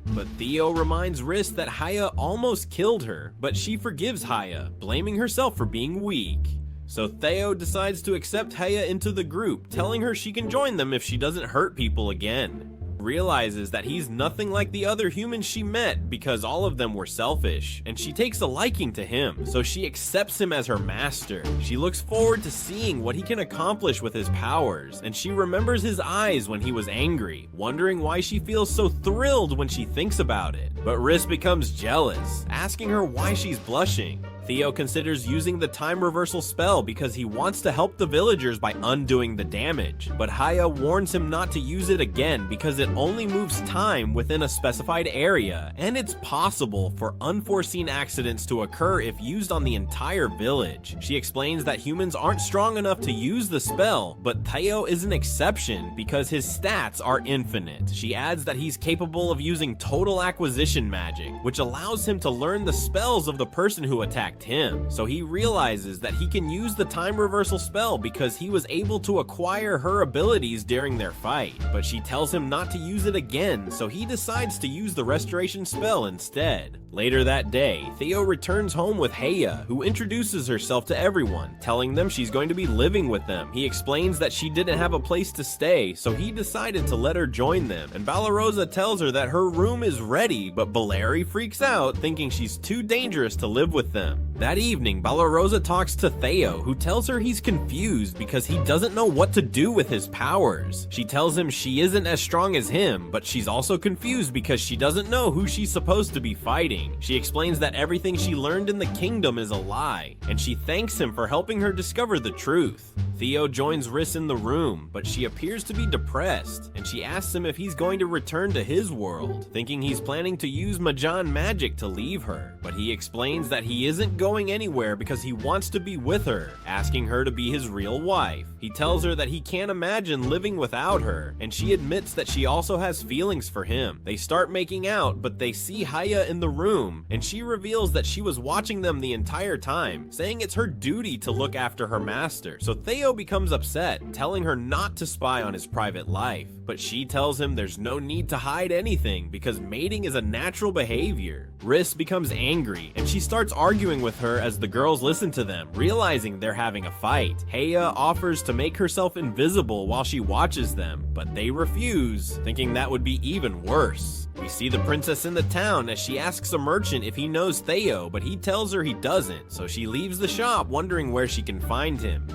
But Theo reminds Riss that Heya almost killed her, but she forgives Heya, blaming herself for being weak. So Theo decides to accept Heya into the group, telling her she can join them if she doesn't hurt people again. Realizes that he's nothing like the other humans she met because all of them were selfish, and she takes a liking to him, so she accepts him as her master. She looks forward to seeing what he can accomplish with his powers, and she remembers his eyes when he was angry, wondering why she feels so thrilled when she thinks about it. But Riss becomes jealous, asking her why she's blushing. Theo considers using the time reversal spell because he wants to help the villagers by undoing the damage, but Haya warns him not to use it again because it only moves time within a specified area, and it's possible for unforeseen accidents to occur if used on the entire village. She explains that humans aren't strong enough to use the spell, but Theo is an exception because his stats are infinite. She adds that he's capable of using total acquisition magic, which allows him to learn the spells of the person who attacked him. So he realizes that he can use the time reversal spell because he was able to acquire her abilities during their fight. But she tells him not to use it again, so he decides to use the restoration spell instead. Later that day, Theo returns home with Heya, who introduces herself to everyone, telling them she's going to be living with them. He explains that she didn't have a place to stay, so he decided to let her join them, and Balarosa tells her that her room is ready, but Valeri freaks out, thinking she's too dangerous to live with them. That evening, Balarosa talks to Theo, who tells her he's confused because he doesn't know what to do with his powers. She tells him she isn't as strong as him, but she's also confused because she doesn't know who she's supposed to be fighting. She explains that everything she learned in the kingdom is a lie, and she thanks him for helping her discover the truth. Theo joins Riss in the room, but she appears to be depressed, and she asks him if he's going to return to his world, thinking he's planning to use Majan magic to leave her. But he explains that he isn't going anywhere because he wants to be with her, asking her to be his real wife. He tells her that he can't imagine living without her, and she admits that she also has feelings for him. They start making out, but they see Haya in the room, and she reveals that she was watching them the entire time, saying it's her duty to look after her master. So Theo becomes upset, telling her not to spy on his private life, but she tells him there's no need to hide anything because mating is a natural behavior. Riss becomes angry, and she starts arguing with her as the girls listen to them, realizing they're having a fight. Heya offers to make herself invisible while she watches them, but they refuse, thinking that would be even worse. We see the princess in the town as she asks a merchant if he knows Theo, but he tells her he doesn't, so she leaves the shop wondering where she can find him.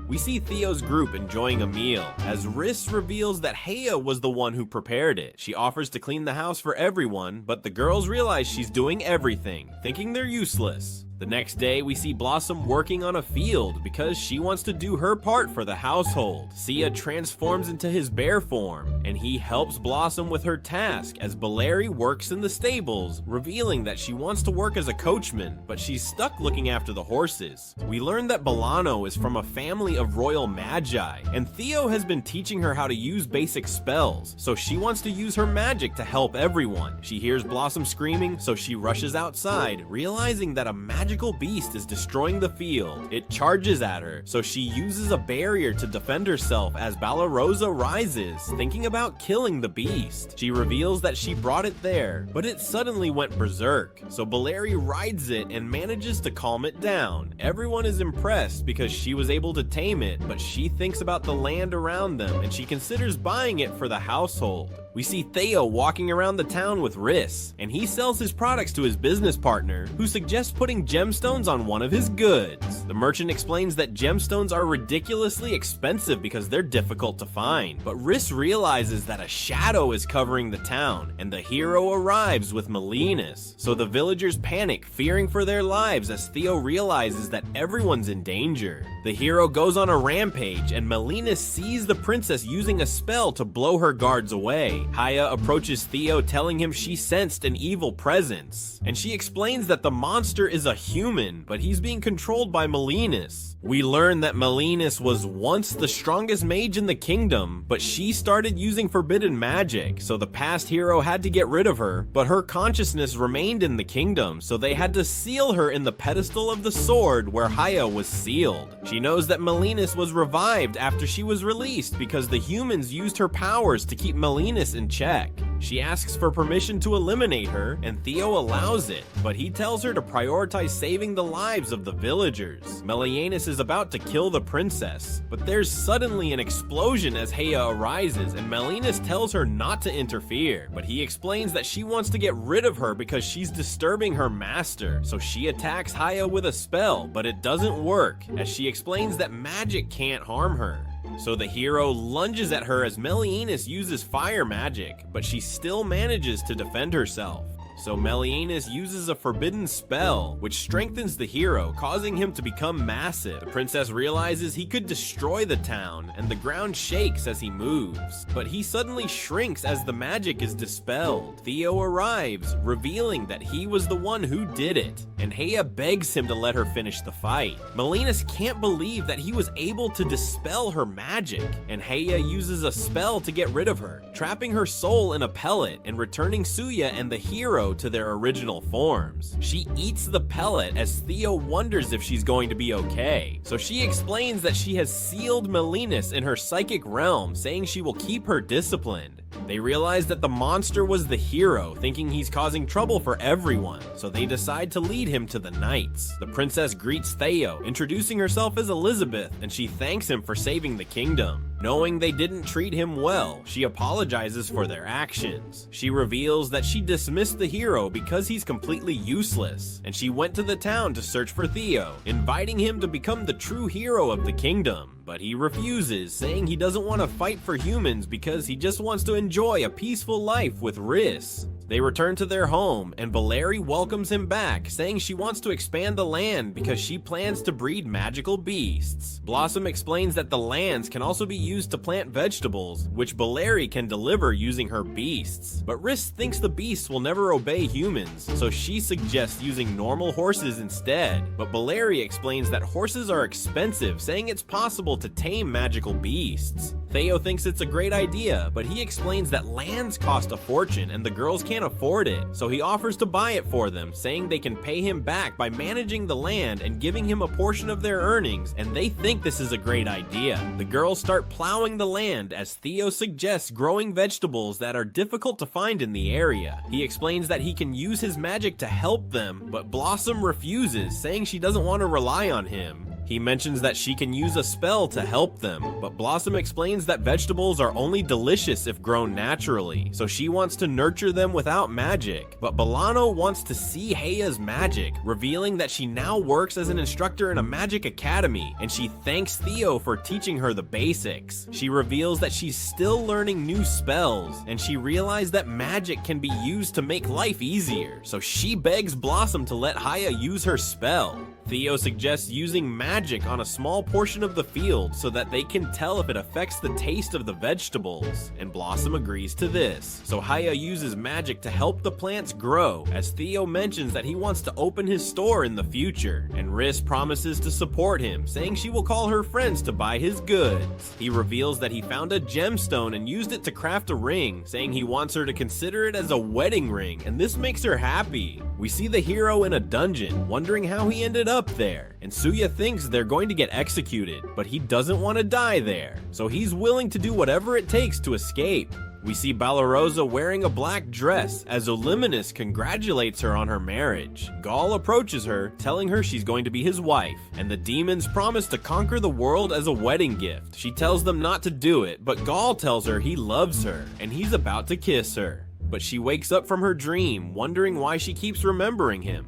We see Theo's group enjoying a meal, as Riss reveals that Heya was the one who prepared it. She offers to clean the house for everyone, but the girls realize she's doing everything, thinking they're useless. The next day, we see Blossom working on a field because she wants to do her part for the household. Sia transforms into his bear form, and he helps Blossom with her task as Valeri works in the stables, revealing that she wants to work as a coachman, but she's stuck looking after the horses. We learn that Bolano is from a family of royal magi, and Theo has been teaching her how to use basic spells, so she wants to use her magic to help everyone. She hears Blossom screaming, so she rushes outside, realizing that a magical beast is destroying the field. It charges at her, so she uses a barrier to defend herself as Balarosa rises, thinking about killing the beast. She reveals that she brought it there, but it suddenly went berserk, so Valeri rides it and manages to calm it down. Everyone is impressed because she was able to tame it, but she thinks about the land around them and she considers buying it for the household. We see Theo walking around the town with Riss, and he sells his products to his business partner, who suggests putting gemstones on one of his goods. The merchant explains that gemstones are ridiculously expensive because they're difficult to find, but Riss realizes that a shadow is covering the town, and the hero arrives with Melinas. So the villagers panic, fearing for their lives as Theo realizes that everyone's in danger. The hero goes on a rampage, and Melinas sees the princess using a spell to blow her guards away. Haya approaches Theo, telling him she sensed an evil presence, and she explains that the monster is a human, but he's being controlled by Melinas. We learn that Melinas was once the strongest mage in the kingdom, but she started using forbidden magic, so the past hero had to get rid of her, but her consciousness remained in the kingdom, so they had to seal her in the pedestal of the sword where Haya was sealed. She knows that Melinas was revived after she was released because the humans used her powers to keep Melinas in check. She asks for permission to eliminate her, and Theo allows it, but he tells her to prioritize saving the lives of the villagers. Melianus is about to kill the princess, but there's suddenly an explosion as Heya arises, and Melinas tells her not to interfere, but he explains that she wants to get rid of her because she's disturbing her master, so she attacks Haya with a spell, but it doesn't work, as she explains that magic can't harm her. So the hero lunges at her as Melianus uses fire magic, but she still manages to defend herself. So Melianus uses a forbidden spell, which strengthens the hero, causing him to become massive. The princess realizes he could destroy the town, and the ground shakes as he moves. But he suddenly shrinks as the magic is dispelled. Theo arrives, revealing that he was the one who did it, and Heya begs him to let her finish the fight. Melianus can't believe that he was able to dispel her magic, and Heya uses a spell to get rid of her, trapping her soul in a pellet and returning Suya and the hero to their original forms. She eats the pellet as Theo wonders if she's going to be okay. So she explains that she has sealed Melianus in her psychic realm, saying she will keep her disciplined. They realize that the monster was the hero, thinking he's causing trouble for everyone, so they decide to lead him to the knights. The princess greets Theo, introducing herself as Elizabeth, and she thanks him for saving the kingdom. Knowing they didn't treat him well, she apologizes for their actions. She reveals that she dismissed the hero because he's completely useless, and she went to the town to search for Theo, inviting him to become the true hero of the kingdom. But he refuses, saying he doesn't want to fight for humans because he just wants to enjoy a peaceful life with Riss. They return to their home, and Valeri welcomes him back, saying she wants to expand the land because she plans to breed magical beasts. Blossom explains that the lands can also be used to plant vegetables, which Valeri can deliver using her beasts. But Riss thinks the beasts will never obey humans, so she suggests using normal horses instead. But Valeri explains that horses are expensive, saying it's possible to tame magical beasts. Theo thinks it's a great idea, but he explains that lands cost a fortune and the girls can't afford it, so he offers to buy it for them, saying they can pay him back by managing the land and giving him a portion of their earnings, and they think this is a great idea. The girls start plowing the land as Theo suggests growing vegetables that are difficult to find in the area. He explains that he can use his magic to help them, but Blossom refuses, saying she doesn't want to rely on him. He mentions that she can use a spell to help them, but Blossom explains that vegetables are only delicious if grown naturally, so she wants to nurture them without magic. But Bolano wants to see Heia's magic, revealing that she now works as an instructor in a magic academy, and she thanks Theo for teaching her the basics. She reveals that she's still learning new spells, and she realized that magic can be used to make life easier, so she begs Blossom to let Heia use her spell. Theo suggests using magic on a small portion of the field so that they can tell if it affects the taste of the vegetables, and Blossom agrees to this. So Heia uses magic to help the plants grow, as Theo mentions that he wants to open his store in the future, and Riss promises to support him, saying she will call her friends to buy his goods. He reveals that he found a gemstone and used it to craft a ring, saying he wants her to consider it as a wedding ring, and this makes her happy. We see the hero in a dungeon, wondering how he ended up there, and Suya thinks they're going to get executed, but he doesn't want to die there, so he's willing to do whatever it takes to escape. We see Balarosa wearing a black dress as Illuminus congratulates her on her marriage. Gaul approaches her, telling her she's going to be his wife, and the demons promise to conquer the world as a wedding gift. She tells them not to do it, but Gaul tells her he loves her, and he's about to kiss her. But she wakes up from her dream, wondering why she keeps remembering him.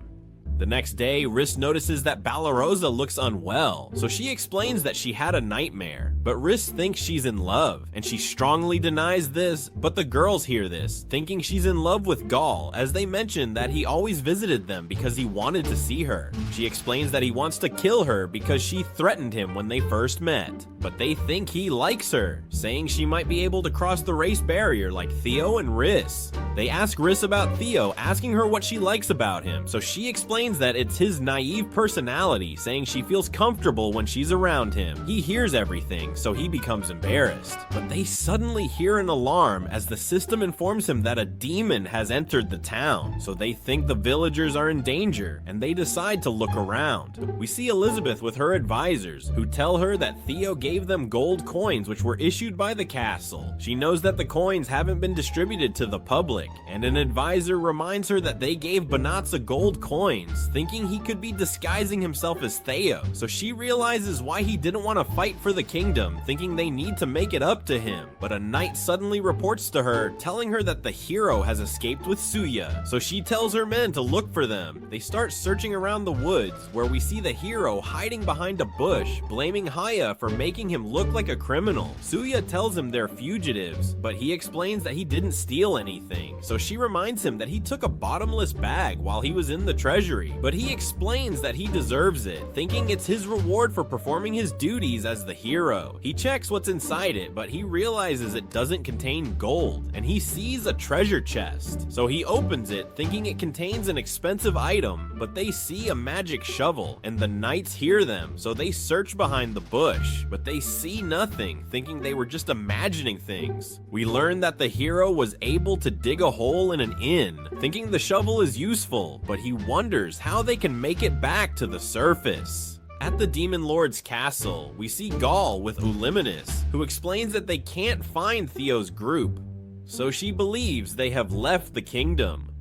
The next day, Riss notices that Balarosa looks unwell, so she explains that she had a nightmare, but Riss thinks she's in love, and she strongly denies this, but the girls hear this, thinking she's in love with Gaul, as they mention that he always visited them because he wanted to see her. She explains that he wants to kill her because she threatened him when they first met, but they think he likes her, saying she might be able to cross the race barrier like Theo and Riss. They ask Riss about Theo, asking her what she likes about him, so she explains that it's his naive personality, saying she feels comfortable when she's around him. He hears everything, so he becomes embarrassed. But they suddenly hear an alarm as the system informs him that a demon has entered the town, so they think the villagers are in danger, and they decide to look around. We see Elizabeth with her advisors, who tell her that Theo gave them gold coins which were issued by the castle. She knows that the coins haven't been distributed to the public, and an advisor reminds her that they gave Banatza gold coins, eyes, thinking he could be disguising himself as Theo. So she realizes why he didn't want to fight for the kingdom, thinking they need to make it up to him. But a knight suddenly reports to her, telling her that the hero has escaped with Suya. So she tells her men to look for them. They start searching around the woods, where we see the hero hiding behind a bush, blaming Haya for making him look like a criminal. Suya tells him they're fugitives, but he explains that he didn't steal anything. So she reminds him that he took a bottomless bag while he was in the treasury, but he explains that he deserves it, thinking it's his reward for performing his duties as the hero. He checks what's inside it, but he realizes it doesn't contain gold, and he sees a treasure chest. So he opens it, thinking it contains an expensive item, but they see a magic shovel, and the knights hear them, so they search behind the bush, but they see nothing, thinking they were just imagining things. We learn that the hero was able to dig a hole in an inn, thinking the shovel is useful, but he wonders how they can make it back to the surface. At the Demon Lord's castle, we see Gaul with Uliminis, who explains that they can't find Theo's group, so she believes they have left the kingdom.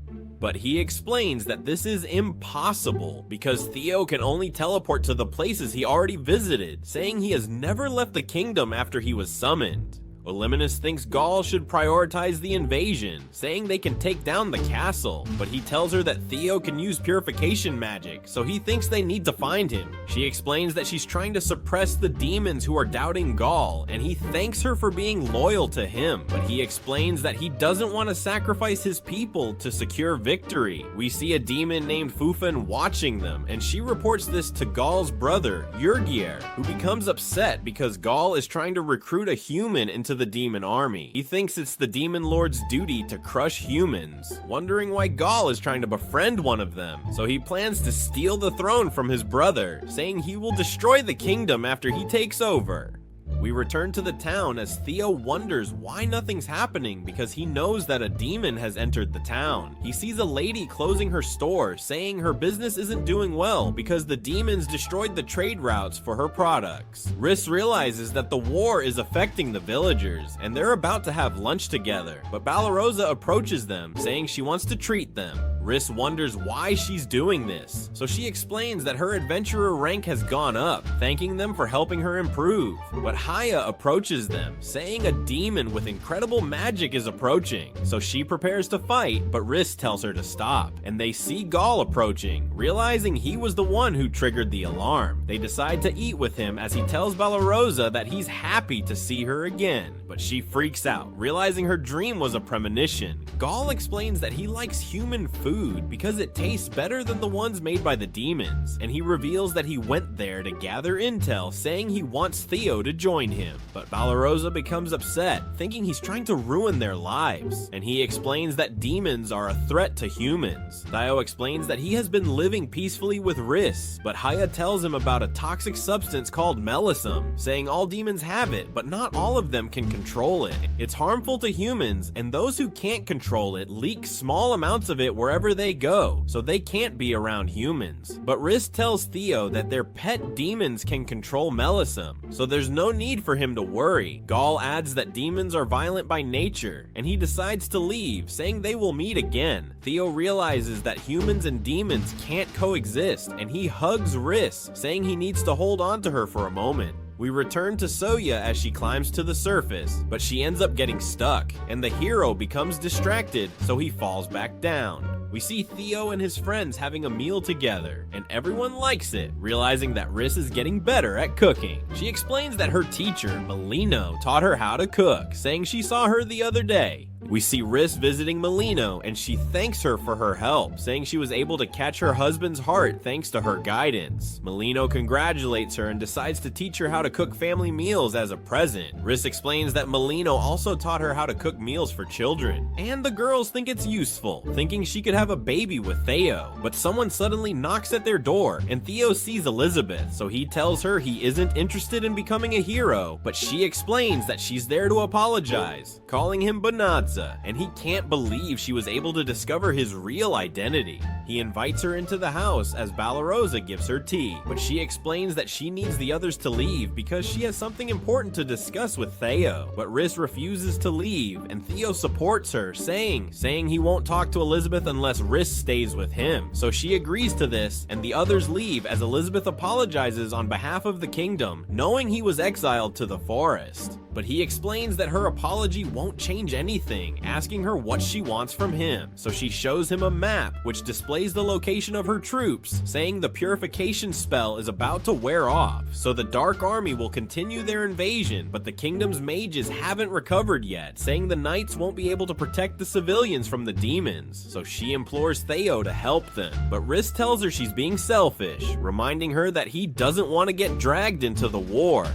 But he explains that this is impossible because Theo can only teleport to the places he already visited, saying he has never left the kingdom after he was summoned. Uliminis thinks Gaul should prioritize the invasion, saying they can take down the castle, but he tells her that Theo can use purification magic, so he thinks they need to find him. She explains that she's trying to suppress the demons who are doubting Gaul, and he thanks her for being loyal to him, but he explains that he doesn't want to sacrifice his people to secure victory. We see a demon named Fufan watching them, and she reports this to Gaul's brother, Yurgier, who becomes upset because Gaul is trying to recruit a human into the demon army. He thinks it's the Demon Lord's duty to crush humans, wondering why Gaul is trying to befriend one of them. So he plans to steal the throne from his brother, saying he will destroy the kingdom after he takes over. We return to the town as Theo wonders why nothing's happening because he knows that a demon has entered the town. He sees a lady closing her store, saying her business isn't doing well because the demons destroyed the trade routes for her products. Riss realizes that the war is affecting the villagers, and they're about to have lunch together, but Balarosa approaches them, saying she wants to treat them. Riss wonders why she's doing this, so she explains that her adventurer rank has gone up, thanking them for helping her improve. But Haya approaches them, saying a demon with incredible magic is approaching, so she prepares to fight, but Riss tells her to stop, and they see Gaul approaching, realizing he was the one who triggered the alarm. They decide to eat with him as he tells Balarosa that he's happy to see her again, but she freaks out, realizing her dream was a premonition. Gaul explains that he likes human food because it tastes better than the ones made by the demons, and he reveals that he went there to gather intel, saying he wants Theo to join him. But Balarosa becomes upset, thinking he's trying to ruin their lives, and he explains that demons are a threat to humans. Theo explains that he has been living peacefully with Riss, but Haya tells him about a toxic substance called melisum, saying all demons have it, but not all of them can control it. It's harmful to humans, and those who can't control it leak small amounts of it wherever they go, so they can't be around humans. But Riss tells Theo that their pet demons can control melisum, so there's no need for him to worry. Gaul adds that demons are violent by nature, and he decides to leave, saying they will meet again. Theo realizes that humans and demons can't coexist, and he hugs Riss, saying he needs to hold on to her for a moment. We return to Soya as she climbs to the surface, but she ends up getting stuck, and the hero becomes distracted, so he falls back down. We see Theo and his friends having a meal together, and everyone likes it, realizing that Riss is getting better at cooking. She explains that her teacher, Melino, taught her how to cook, saying she saw her the other day. We see Riss visiting Melino, and she thanks her for her help, saying she was able to catch her husband's heart thanks to her guidance. Melino congratulates her and decides to teach her how to cook family meals as a present. Riss explains that Melino also taught her how to cook meals for children, and the girls think it's useful, thinking she could have a baby with Theo. But someone suddenly knocks at their door, and Theo sees Elizabeth, so he tells her he isn't interested in becoming a hero, but she explains that she's there to apologize, calling him Bonanza, and he can't believe she was able to discover his real identity. He invites her into the house as Balarosa gives her tea, but she explains that she needs the others to leave because she has something important to discuss with Theo. But Riss refuses to leave, and Theo supports her, saying he won't talk to Elizabeth unless Riss stays with him. So she agrees to this, and the others leave as Elizabeth apologizes on behalf of the kingdom, knowing he was exiled to the forest. But he explains that her apology won't change anything, asking her what she wants from him. So she shows him a map, which displays the location of her troops, saying the purification spell is about to wear off, so the Dark Army will continue their invasion, but the kingdom's mages haven't recovered yet, saying the knights won't be able to protect the civilians from the demons. So she implores Theo to help them, but Riss tells her she's being selfish, reminding her that he doesn't want to get dragged into the war.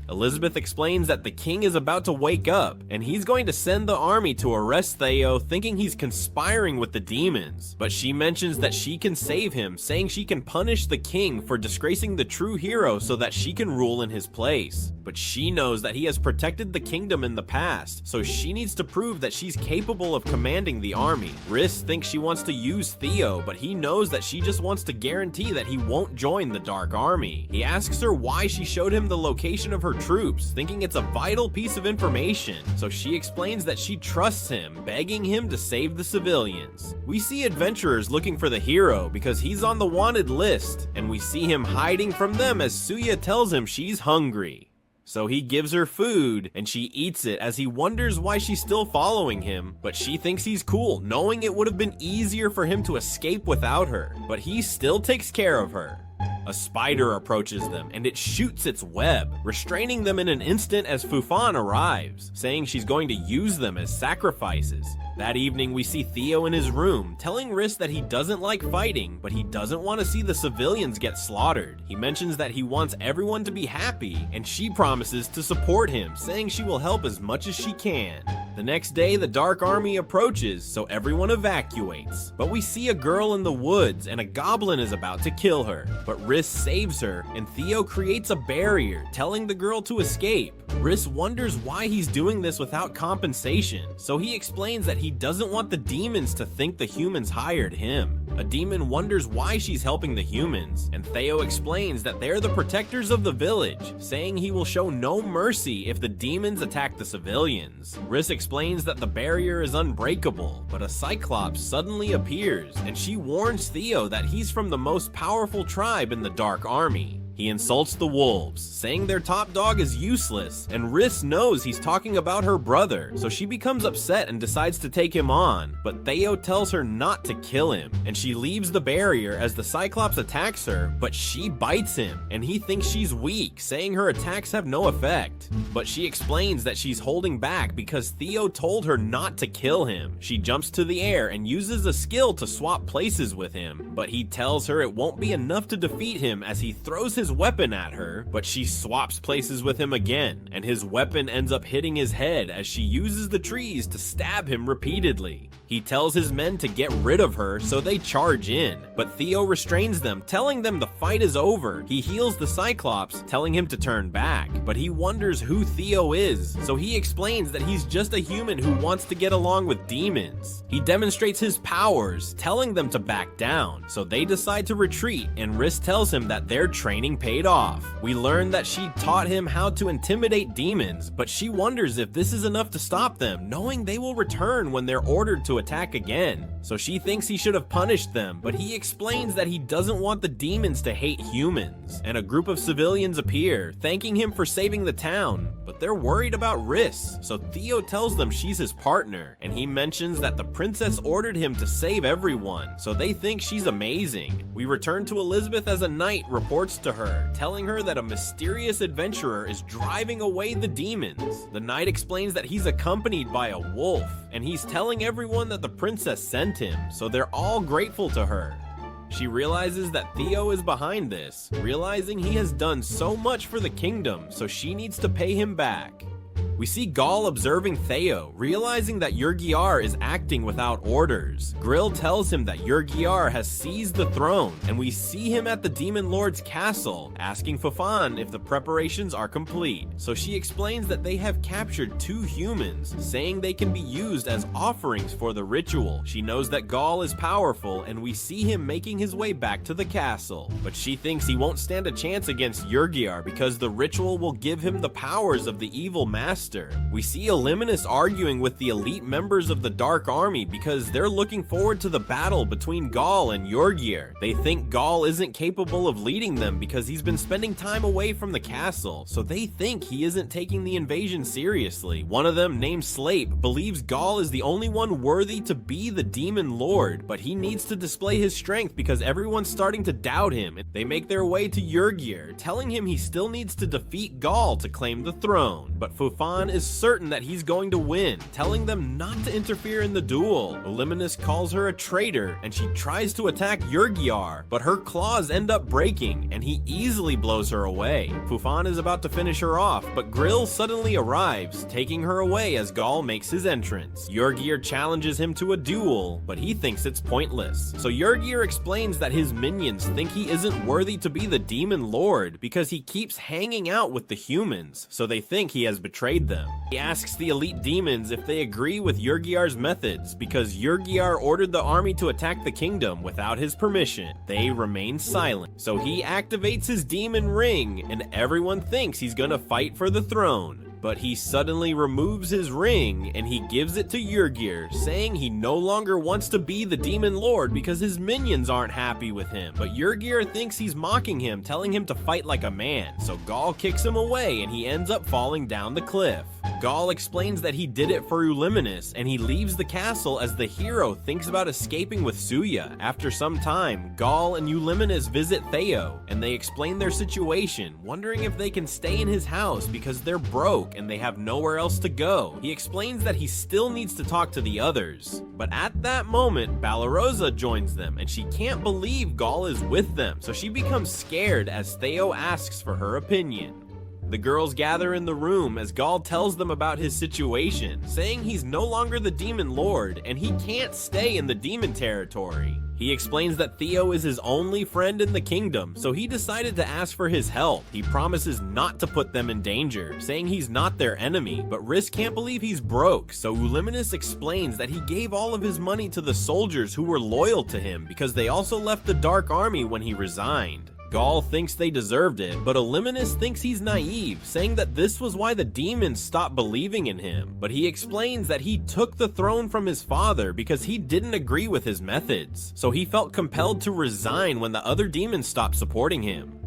Elizabeth explains that the king is about to wake up, and he's going to send the army to arrest Theo, thinking he's conspiring with the demons. But she mentions that she can save him, saying she can punish the king for disgracing the true hero so that she can rule in his place. But she knows that he has protected the kingdom in the past, so she needs to prove that she's capable of commanding the army. Riss thinks she wants to use Theo, but he knows that she just wants to guarantee that he won't join the Dark Army. He asks her why she showed him the location of her troops, thinking it's a vital piece of information. So she explains that she trusts him, begging him to save the civilians. We see adventurers looking for the hero because he's on the wanted list, and we see him hiding from them as Suya tells him she's hungry. So he gives her food, and she eats it as he wonders why she's still following him, but she thinks he's cool, knowing it would have been easier for him to escape without her, but he still takes care of her. A spider approaches them, and it shoots its web, restraining them in an instant as Fufan arrives, saying she's going to use them as sacrifices. That evening, we see Theo in his room, telling Riss that he doesn't like fighting, but he doesn't want to see the civilians get slaughtered. He mentions that he wants everyone to be happy, and she promises to support him, saying she will help as much as she can. The next day, the Dark Army approaches, so everyone evacuates. But we see a girl in the woods, and a goblin is about to kill her. But Riss saves her, and Theo creates a barrier, telling the girl to escape. Riss wonders why he's doing this without compensation, so he explains that he doesn't want the demons to think the humans hired him. A demon wonders why she's helping the humans, and Theo explains that they're the protectors of the village, saying he will show no mercy if the demons attack the civilians. Riss explains that the barrier is unbreakable, but a Cyclops suddenly appears, and she warns Theo that he's from the most powerful tribe in the Dark Army. He insults the wolves, saying their top dog is useless, and Riss knows he's talking about her brother, so she becomes upset and decides to take him on, but Theo tells her not to kill him, and she leaves the barrier as the Cyclops attacks her, but she bites him, and he thinks she's weak, saying her attacks have no effect. But she explains that she's holding back because Theo told her not to kill him. She jumps to the air and uses a skill to swap places with him, but he tells her it won't be enough to defeat him as he throws his weapon at her, but she swaps places with him again, and his weapon ends up hitting his head as she uses the trees to stab him repeatedly. He tells his men to get rid of her, so they charge in, but Theo restrains them, telling them the fight is over. He heals the Cyclops, telling him to turn back, but he wonders who Theo is, so he explains that he's just a human who wants to get along with demons. He demonstrates his powers, telling them to back down, so they decide to retreat, and Riss tells him that their training paid off. We learn that she taught him how to intimidate demons, but she wonders if this is enough to stop them, knowing they will return when they're ordered to attack again. So she thinks he should have punished them, but he explains that he doesn't want the demons to hate humans. And a group of civilians appear, thanking him for saving the town, but they're worried about Riss, so Theo tells them she's his partner, and he mentions that the princess ordered him to save everyone, so they think she's amazing. We return to Elizabeth as a knight reports to her, telling her that a mysterious adventurer is driving away the demons. The knight explains that he's accompanied by a wolf, and he's telling everyone that the princess sent him, so they're all grateful to her. She realizes that Theo is behind this, realizing he has done so much for the kingdom, so she needs to pay him back. We see Gall observing Theo, realizing that Yurgiar is acting without orders. Grill tells him that Yurgiar has seized the throne, and we see him at the Demon Lord's castle, asking Fufan if the preparations are complete. So she explains that they have captured 2 humans, saying they can be used as offerings for the ritual. She knows that Gall is powerful, and we see him making his way back to the castle. But she thinks he won't stand a chance against Yurgiar because the ritual will give him the powers of the evil master. We see Illuminus arguing with the elite members of the Dark Army because they're looking forward to the battle between Gall and Yurgiar. They think Gall isn't capable of leading them because he's been spending time away from the castle, so they think he isn't taking the invasion seriously. One of them, named Slape, believes Gall is the only one worthy to be the Demon Lord, but he needs to display his strength because everyone's starting to doubt him. They make their way to Yurgiar, telling him he still needs to defeat Gall to claim the throne. But Fufan is certain that he's going to win, telling them not to interfere in the duel. Illuminus calls her a traitor, and she tries to attack Yurgiar, but her claws end up breaking, and he easily blows her away. Fufan is about to finish her off, but Grill suddenly arrives, taking her away as Gall makes his entrance. Yurgiar challenges him to a duel, but he thinks it's pointless. So Yurgiar explains that his minions think he isn't worthy to be the Demon Lord because he keeps hanging out with the humans, so they think he has betrayed them. He asks the elite demons if they agree with Yurgiar's methods because Yurgiar ordered the army to attack the kingdom without his permission. They remain silent. So he activates his demon ring, and everyone thinks he's gonna fight for the throne. But he suddenly removes his ring and he gives it to Yurgiar, saying he no longer wants to be the Demon Lord because his minions aren't happy with him. But Yurgiar thinks he's mocking him, telling him to fight like a man. So Gall kicks him away and he ends up falling down the cliff. Gall explains that he did it for Illuminus, and he leaves the castle as the hero thinks about escaping with Suya. After some time, Gall and Illuminus visit Theo, and they explain their situation, wondering if they can stay in his house because they're broke and they have nowhere else to go. He explains that he still needs to talk to the others. But at that moment, Balarosa joins them, and she can't believe Gall is with them, so she becomes scared as Theo asks for her opinion. The girls gather in the room as Gall tells them about his situation, saying he's no longer the Demon Lord and he can't stay in the demon territory. He explains that Theo is his only friend in the kingdom, so he decided to ask for his help. He promises not to put them in danger, saying he's not their enemy, but Riss can't believe he's broke, so Illuminus explains that he gave all of his money to the soldiers who were loyal to him because they also left the Dark Army when he resigned. Gall thinks they deserved it, but Illuminus thinks he's naive, saying that this was why the demons stopped believing in him. But he explains that he took the throne from his father because he didn't agree with his methods, so he felt compelled to resign when the other demons stopped supporting him.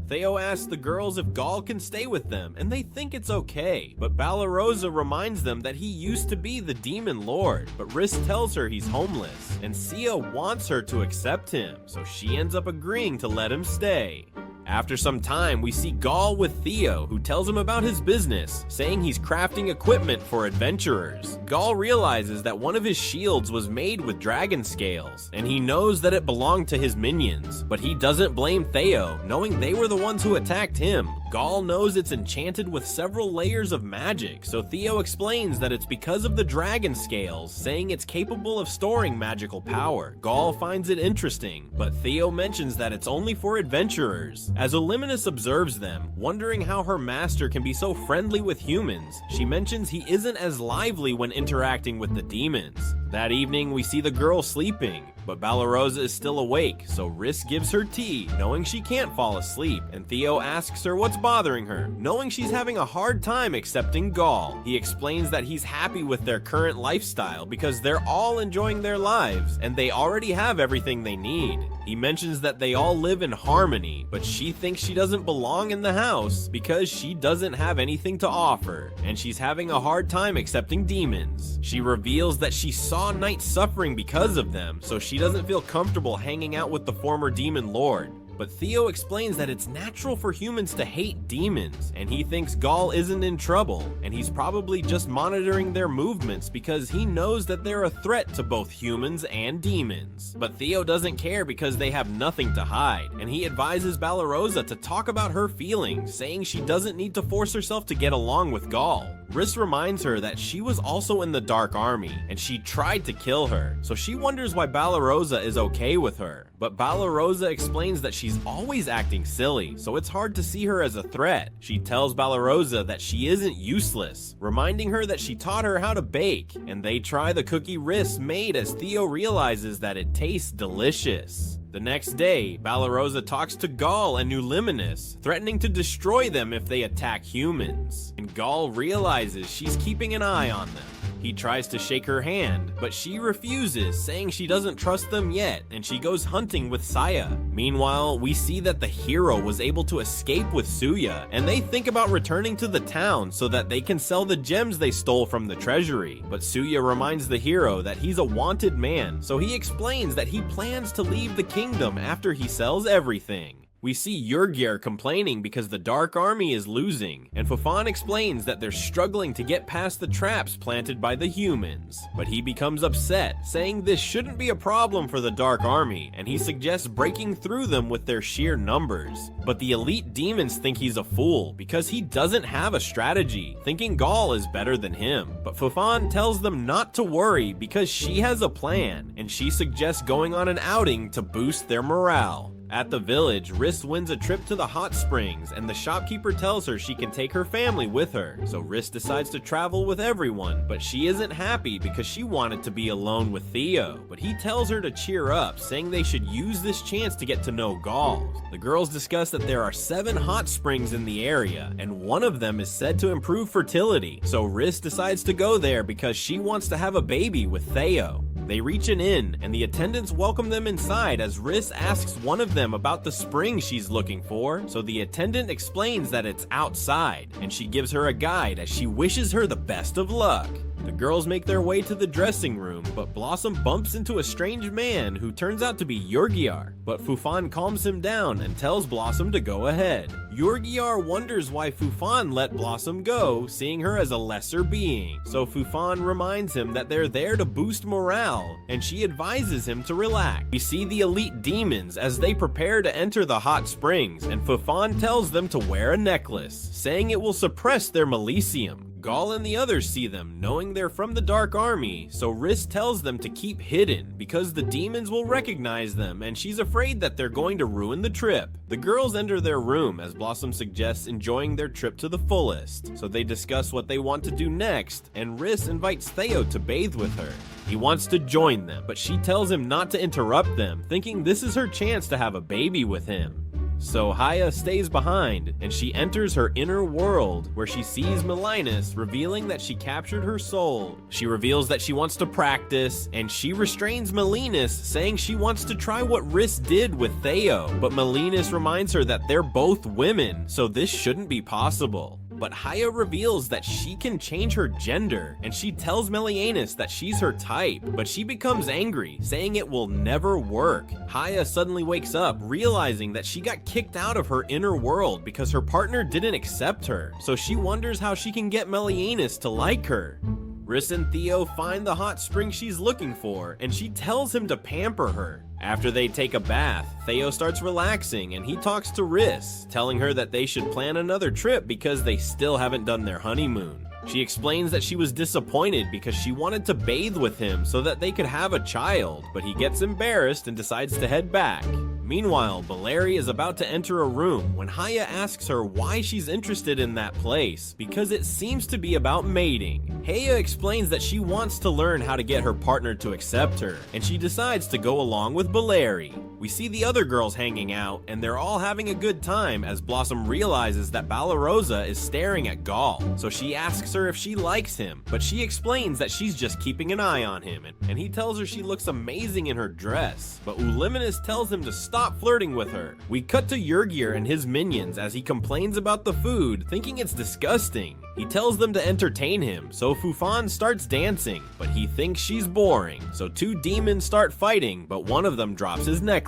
Theo asks the girls if Gall can stay with them, and they think it's okay, but Balarosa reminds them that he used to be the Demon Lord, but Riss tells her he's homeless, and Sia wants her to accept him, so she ends up agreeing to let him stay. After some time, we see Gall with Theo, who tells him about his business, saying he's crafting equipment for adventurers. Gall realizes that one of his shields was made with dragon scales, and he knows that it belonged to his minions, but he doesn't blame Theo, knowing they were the ones who attacked him. Gall knows it's enchanted with several layers of magic, so Theo explains that it's because of the dragon scales, saying it's capable of storing magical power. Gall finds it interesting, but Theo mentions that it's only for adventurers. As Illuminus observes them, wondering how her master can be so friendly with humans, she mentions he isn't as lively when interacting with the demons. That evening, we see the girl sleeping, but Balarosa is still awake, so Riss gives her tea, knowing she can't fall asleep, and Theo asks her what's bothering her, knowing she's having a hard time accepting Gall. He explains that he's happy with their current lifestyle because they're all enjoying their lives, and they already have everything they need. He mentions that they all live in harmony, but she thinks she doesn't belong in the house because she doesn't have anything to offer, and she's having a hard time accepting demons. She reveals that she saw Knight suffering because of them, so she doesn't feel comfortable hanging out with the former Demon Lord. But Theo explains that it's natural for humans to hate demons, and he thinks Gaul isn't in trouble, and he's probably just monitoring their movements because he knows that they're a threat to both humans and demons. But Theo doesn't care because they have nothing to hide, and he advises Balarosa to talk about her feelings, saying she doesn't need to force herself to get along with Gaul. Riss reminds her that she was also in the Dark Army, and she tried to kill her, so she wonders why Balarosa is okay with her. But Balarosa explains that she's always acting silly, so it's hard to see her as a threat. She tells Balarosa that she isn't useless, reminding her that she taught her how to bake, and they try the cookie Riss made as Theo realizes that it tastes delicious. The next day, Balarosa talks to Gaul and Nuliminus, threatening to destroy them if they attack humans. And Gaul realizes she's keeping an eye on them. He tries to shake her hand, but she refuses, saying she doesn't trust them yet, and she goes hunting with Saya. Meanwhile, we see that the hero was able to escape with Suya, and they think about returning to the town so that they can sell the gems they stole from the treasury. But Suya reminds the hero that he's a wanted man, so he explains that he plans to leave the kingdom after he sells everything. We see Yurgir complaining because the Dark Army is losing, and Fufan explains that they're struggling to get past the traps planted by the humans. But he becomes upset, saying this shouldn't be a problem for the Dark Army, and he suggests breaking through them with their sheer numbers. But the elite demons think he's a fool, because he doesn't have a strategy, thinking Gaul is better than him. But Fufan tells them not to worry because she has a plan, and she suggests going on an outing to boost their morale. At the village, Riss wins a trip to the hot springs, and the shopkeeper tells her she can take her family with her. So Riss decides to travel with everyone, but she isn't happy because she wanted to be alone with Theo. But he tells her to cheer up, saying they should use this chance to get to know Gaul. The girls discuss that there are 7 hot springs in the area, and one of them is said to improve fertility. So Riss decides to go there because she wants to have a baby with Theo. They reach an inn, and the attendants welcome them inside as Riss asks one of them about the spring she's looking for, so the attendant explains that it's outside, and she gives her a guide as she wishes her the best of luck. The girls make their way to the dressing room, but Blossom bumps into a strange man who turns out to be Yurgiar, but Fufan calms him down and tells Blossom to go ahead. Yurgiar wonders why Fufan let Blossom go, seeing her as a lesser being, so Fufan reminds him that they're there to boost morale, and she advises him to relax. We see the elite demons as they prepare to enter the hot springs, and Fufan tells them to wear a necklace, saying it will suppress their melisium. Gaul and the others see them, knowing they're from the Dark Army, so Riss tells them to keep hidden because the demons will recognize them, and she's afraid that they're going to ruin the trip. The girls enter their room as Blossom suggests enjoying their trip to the fullest, so they discuss what they want to do next, and Riss invites Theo to bathe with her. He wants to join them, but she tells him not to interrupt them, thinking this is her chance to have a baby with him. So Haya stays behind, and she enters her inner world, where she sees Melinus, revealing that she captured her soul. She reveals that she wants to practice, and she restrains Melinus, saying she wants to try what Riss did with Theo. But Melinus reminds her that they're both women, so this shouldn't be possible. But Haya reveals that she can change her gender, and she tells Melianus that she's her type, but she becomes angry, saying it will never work. Haya suddenly wakes up, realizing that she got kicked out of her inner world because her partner didn't accept her, so she wonders how she can get Melianus to like her. Riss and Theo find the hot spring she's looking for, and she tells him to pamper her. After they take a bath, Theo starts relaxing and he talks to Riss, telling her that they should plan another trip because they still haven't done their honeymoon. She explains that she was disappointed because she wanted to bathe with him so that they could have a child, but he gets embarrassed and decides to head back. Meanwhile, Valeri is about to enter a room when Haya asks her why she's interested in that place, because it seems to be about mating. Haya explains that she wants to learn how to get her partner to accept her, and she decides to go along with Valeri. We see the other girls hanging out, and they're all having a good time as Blossom realizes that Balarosa is staring at Gaul, so she asks her if she likes him, but she explains that she's just keeping an eye on him, and he tells her she looks amazing in her dress, but Uliminus tells him to stop flirting with her. We cut to Yurgir and his minions as he complains about the food, thinking it's disgusting. He tells them to entertain him, so Fufan starts dancing, but he thinks she's boring, so 2 demons start fighting, but one of them drops his necklace.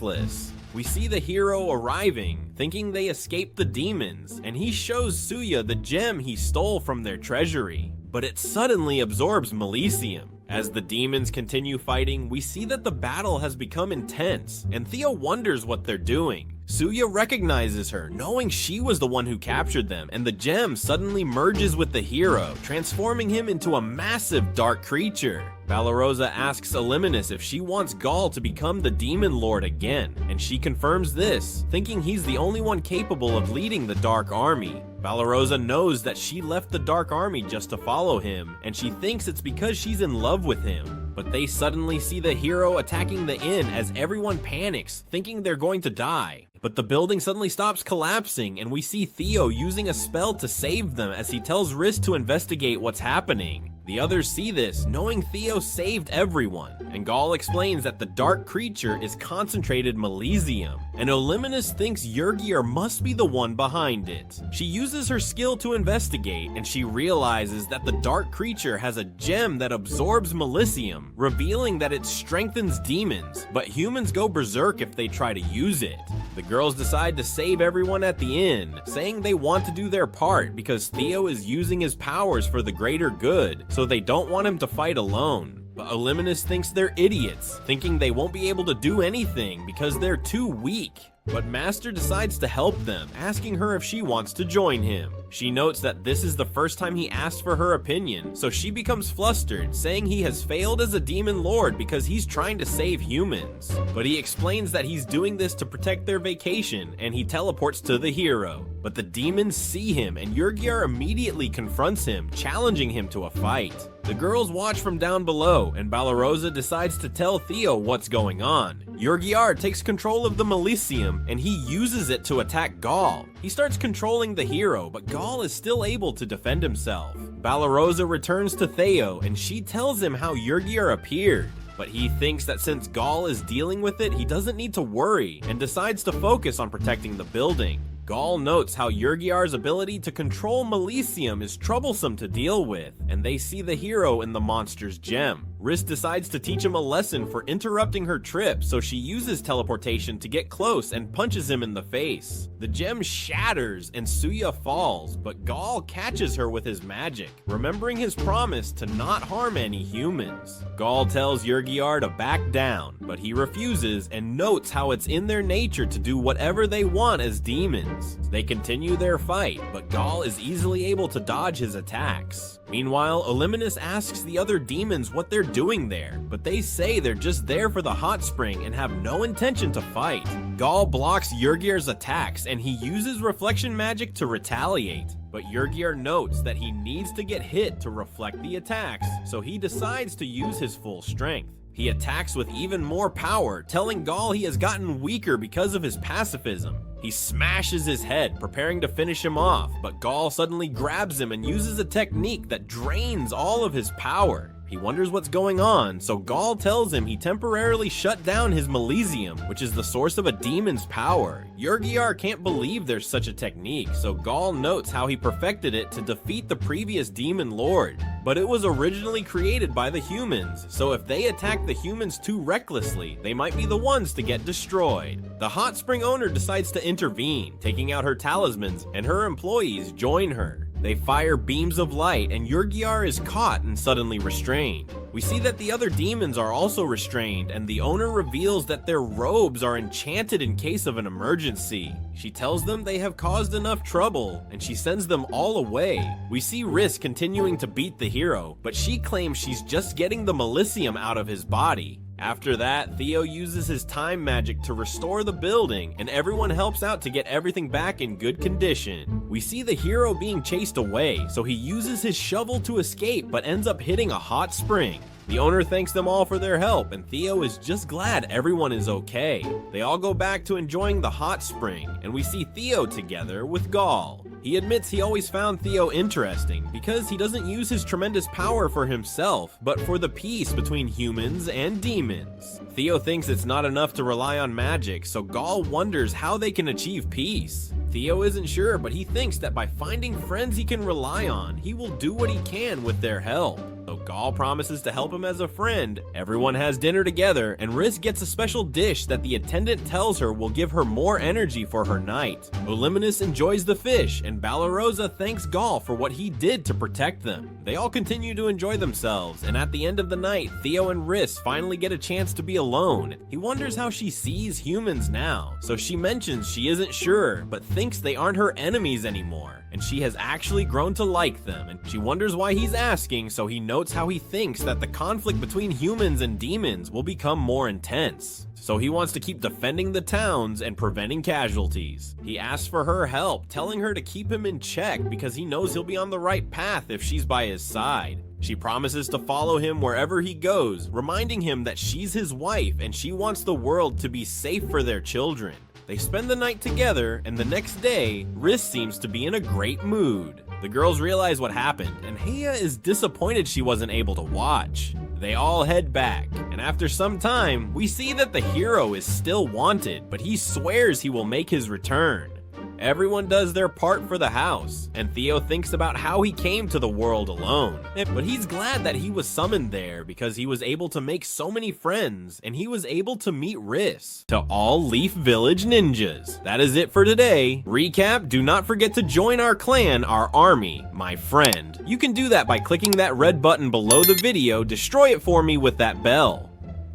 We see the hero arriving, thinking they escaped the demons, and he shows Suya the gem he stole from their treasury. But it suddenly absorbs Melisium. As the demons continue fighting, we see that the battle has become intense, and Theo wonders what they're doing. Suya recognizes her, knowing she was the one who captured them, and the gem suddenly merges with the hero, transforming him into a massive dark creature. Valorosa asks Illuminus if she wants Gaul to become the Demon Lord again, and she confirms this, thinking he's the only one capable of leading the Dark Army. Valorosa knows that she left the Dark Army just to follow him, and she thinks it's because she's in love with him. But they suddenly see the hero attacking the inn as everyone panics, thinking they're going to die. But the building suddenly stops collapsing, and we see Theo using a spell to save them as he tells Riz to investigate what's happening. The others see this, knowing Theo saved everyone, and Gaul explains that the dark creature is concentrated Melisium, and Illuminus thinks Yurgier must be the one behind it. She uses her skill to investigate, and she realizes that the dark creature has a gem that absorbs Melisium, revealing that it strengthens demons, but humans go berserk if they try to use it. The girls decide to save everyone at the inn, saying they want to do their part because Theo is using his powers for the greater good, so they don't want him to fight alone. But Illuminus thinks they're idiots, thinking they won't be able to do anything because they're too weak. But Master decides to help them, asking her if she wants to join him. She notes that this is the first time he asked for her opinion, so she becomes flustered, saying he has failed as a demon lord because he's trying to save humans. But he explains that he's doing this to protect their vacation, and he teleports to the hero. But the demons see him, and Yurgier immediately confronts him, challenging him to a fight. The girls watch from down below, and Valorosa decides to tell Theo what's going on. Yurgier takes control of the Melisium, and he uses it to attack Gaul. He starts controlling the hero, but Gaul is still able to defend himself. Valorosa returns to Theo, and she tells him how Yurgier appeared. But he thinks that since Gaul is dealing with it, he doesn't need to worry, and decides to focus on protecting the building. Gaul notes how Yurgier's ability to control Melisium is troublesome to deal with, and they see the hero in the monster's gem. Riz decides to teach him a lesson for interrupting her trip, so she uses teleportation to get close and punches him in the face. The gem shatters and Suya falls, but Gaul catches her with his magic, remembering his promise to not harm any humans. Gaul tells Yurgier to back down, but he refuses and notes how it's in their nature to do whatever they want as demons. They continue their fight, but Gaul is easily able to dodge his attacks. Meanwhile, Illuminus asks the other demons what they're doing there, but they say they're just there for the hot spring and have no intention to fight. Gaul blocks Yurgier's attacks, and he uses reflection magic to retaliate. But Yurgier notes that he needs to get hit to reflect the attacks, so he decides to use his full strength. He attacks with even more power, telling Gaul he has gotten weaker because of his pacifism. He smashes his head, preparing to finish him off, but Gaul suddenly grabs him and uses a technique that drains all of his power. He wonders what's going on, so Gaul tells him he temporarily shut down his Melisium, which is the source of a demon's power. Yurgier can't believe there's such a technique, so Gaul notes how he perfected it to defeat the previous demon lord. But it was originally created by the humans, so if they attack the humans too recklessly, they might be the ones to get destroyed. The hot spring owner decides to intervene, taking out her talismans, and her employees join her. They fire beams of light, and Yurgier is caught and suddenly restrained. We see that the other demons are also restrained, and the owner reveals that their robes are enchanted in case of an emergency. She tells them they have caused enough trouble, and she sends them all away. We see Riz continuing to beat the hero, but she claims she's just getting the Melisium out of his body. After that, Theo uses his time magic to restore the building, and everyone helps out to get everything back in good condition. We see the hero being chased away, so he uses his shovel to escape but ends up hitting a hot spring. The owner thanks them all for their help, and Theo is just glad everyone is okay. They all go back to enjoying the hot spring, and we see Theo together with Gaul. He admits he always found Theo interesting because he doesn't use his tremendous power for himself, but for the peace between humans and demons. Theo thinks it's not enough to rely on magic, so Gaul wonders how they can achieve peace. Theo isn't sure, but he thinks that by finding friends he can rely on, he will do what he can with their help. So Gaul promises to help him as a friend. Everyone has dinner together, and Riss gets a special dish that the attendant tells her will give her more energy for her night. Oluminous enjoys the fish, and Balarosa thanks Gaul for what he did to protect them. They all continue to enjoy themselves, and at the end of the night, Theo and Riss finally get a chance to be alone. He wonders how she sees humans now, so she mentions she isn't sure, but thinks they aren't her enemies anymore, and she has actually grown to like them, and she wonders why he's asking, so he notes how he thinks that the conflict between humans and demons will become more intense. So he wants to keep defending the towns and preventing casualties. He asks for her help, telling her to keep him in check because he knows he'll be on the right path if she's by his side. She promises to follow him wherever he goes, reminding him that she's his wife and she wants the world to be safe for their children. They spend the night together, and the next day, Riss seems to be in a great mood. The girls realize what happened, and Heiya is disappointed she wasn't able to watch. They all head back, and after some time, we see that the hero is still wanted, but he swears he will make his return. Everyone does their part for the house, and Theo thinks about how he came to the world alone. But he's glad that he was summoned there because he was able to make so many friends, and he was able to meet Riss. To all Leaf Village ninjas, that is it for today. Recap, do not forget to join our clan, our army, my friend. You can do that by clicking that red button below the video, destroy it for me with that bell.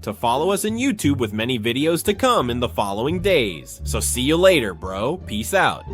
To follow us on YouTube with many videos to come in the following days. So see you later, bro. Peace out.